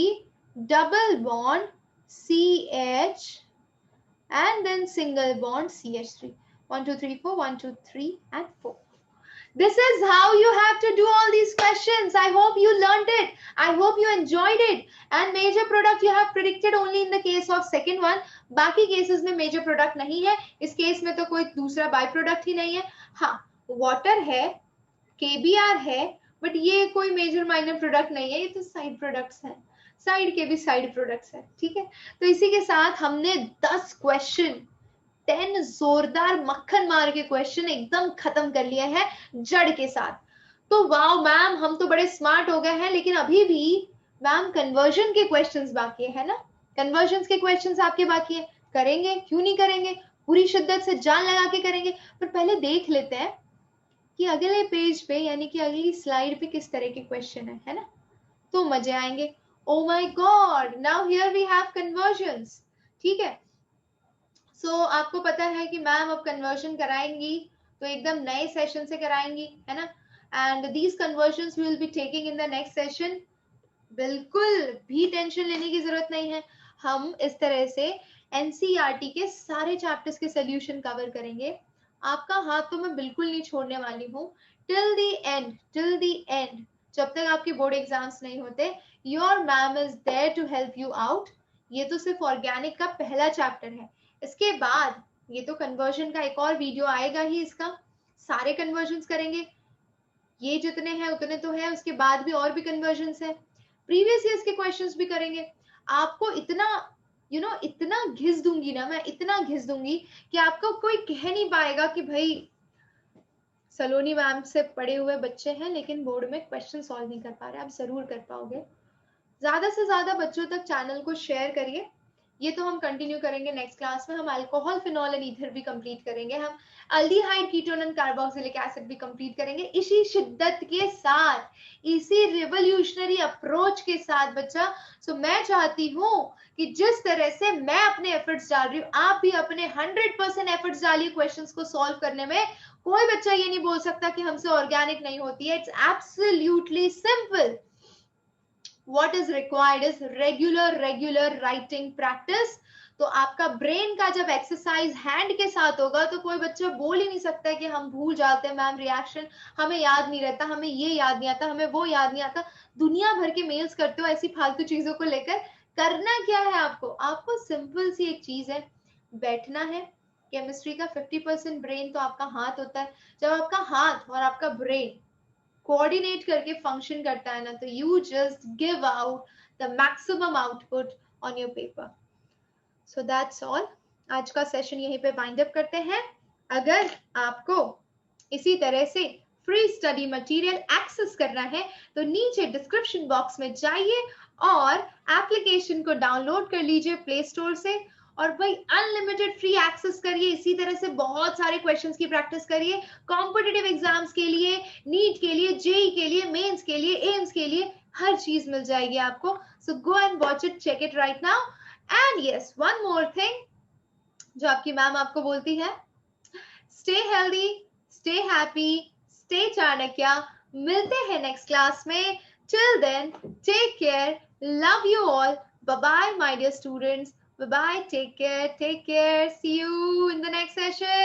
double bond CH and then single bond CH3. 1, 2, 3, 4, 1, 2, 3 and 4. This is how you have to do all these questions. I hope you learned it. I hope you enjoyed it. And major product you have predicted only in the case of second one. बाकी cases में major product नहीं है। इस case में तो कोई दूसरा by product ही नहीं है। हाँ, water है, KBr है, but ये कोई major minor product नहीं है, ये तो side products हैं। साइड के भी साइड प्रोडक्ट्स है, ठीक है? तो इसी के साथ हमने 10 क्वेश्चन, 10 जोरदार मक्खन मार के क्वेश्चन एकदम खत्म कर लिया है जड़ के साथ। तो वाओ मैम, हम तो बड़े स्मार्ट हो गए हैं, लेकिन अभी भी मैम कन्वर्जन के क्वेश्चंस बाकी है ना? कन्वर्जन के क्वेश्चंस आपके बाकी है, करेंगे क्यों नहीं करेंगे, पूरी शिद्दत से जान लगा के करेंगे। पर पहले देख लेते हैं कि अगले पेज पे यानी कि अगली स्लाइड पे किस तरह के क्वेश्चन है ना? तो मजे आएंगे। Oh my God! Now here we have conversions. ठीक है? So आपको पता है कि मैम अब कन्वर्जन कराएंगी तो एकदम नए सेशन से कराएंगी, है ना? And these conversions we will be taking in the next session. बिल्कुल भी टेंशन लेने की जरूरत नहीं है। हम इस तरह से NCERT के सारे चैप्टर्स के सोल्यूशन कवर करेंगे। आपका हाथ तो मैं बिल्कुल नहीं छोड़ने वाली हूँ till the end, जब तक आपके बोर्ड एग्जाम्स नहीं होते। Your ma'am is there to help you out. ये तो सिर्फ ऑर्गेनिक का पहला चैप्टर है, इसके बाद ये तो कन्वर्जन का एक और वीडियो आएगा ही, इसका सारे कन्वर्जन्स करेंगे। ये जितने हैं उतने तो है, उसके बाद भी और भी कन्वर्जन्स है, प्रीवियस ईयर्स के क्वेश्चंस भी करेंगे। आपको इतना इतना घिस दूंगी ना मैं, इतना घिस दूंगी कि आपको कोई कह नहीं पाएगा कि भाई सलोनी मैम से पढ़े हुए बच्चे हैं लेकिन बोर्ड में क्वेश्चन सॉल्व नहीं कर पा रहे। आप जरूर कर पाओगे। ज्यादा से ज्यादा बच्चों तक चैनल को शेयर करिए। ये तो हम कंटिन्यू करेंगे नेक्स्ट क्लास में। हम अल्कोहल, फिनॉल एंड ईथर भी कंप्लीट करेंगे, हम aldehyde, ketone and carboxylic acid भी कंप्लीट करेंगे इसी शिद्दत के साथ, इसी रिवोल्यूशनरी अप्रोच के साथ बच्चा। सो मैं चाहती हूँ कि जिस तरह से मैं अपने एफर्ट्स डाल रही हूँ, आप भी अपने 100% एफर्ट्स डालिए क्वेश्चंस को सॉल्व करने में। कोई बच्चा ये नहीं बोल सकता कि हमसे ऑर्गेनिक नहीं होती है। It's absolutely simple. What is required is regular writing practice. तो आपका ब्रेन का जब एक्सरसाइज हैंड के साथ होगा तो कोई बच्चा बोल ही नहीं सकता कि हम भूल जाते हैं मैम, रिएक्शन हमें याद नहीं रहता, हमें ये याद नहीं आता, हमें वो याद नहीं आता। दुनिया भर के मेल्स करते हो ऐसी फालतू चीजों को लेकर। करना क्या है आपको? आपको सिंपल सी एक चीज है, बैठना है। केमिस्ट्री का 50% ब्रेन तो आपका हाथ होता है। जब आपका हाथ और आपका ब्रेन कोऑर्डिनेट करके फंक्शन करता है ना, तो you just give out the maximum output on your paper. So that's all. आज का सेशन यहीं पे वाइंड अप करते हैं। अगर आपको इसी तरह से फ्री स्टडी मटेरियल एक्सेस करना है तो नीचे डिस्क्रिप्शन बॉक्स में जाइए और एप्लीकेशन को डाउनलोड कर लीजिए प्ले स्टोर से और भाई अनलिमिटेड फ्री एक्सेस करिए। इसी तरह से बहुत सारे क्वेश्चंस की प्रैक्टिस करिए कॉम्पिटिटिव एग्जाम्स के लिए, नीट के लिए, जेई के लिए, मेंस के लिए, एम्स के लिए, हर चीज मिल जाएगी आपको। So go and watch it, check it right now. And yes, one more thing जो आपकी मैम आपको बोलती है, stay healthy, stay happy, stay Chanakya. मिलते हैं नेक्स्ट क्लास में। Till then take care, love you all, bye bye my dear students, bye bye, take care, see you in the next session.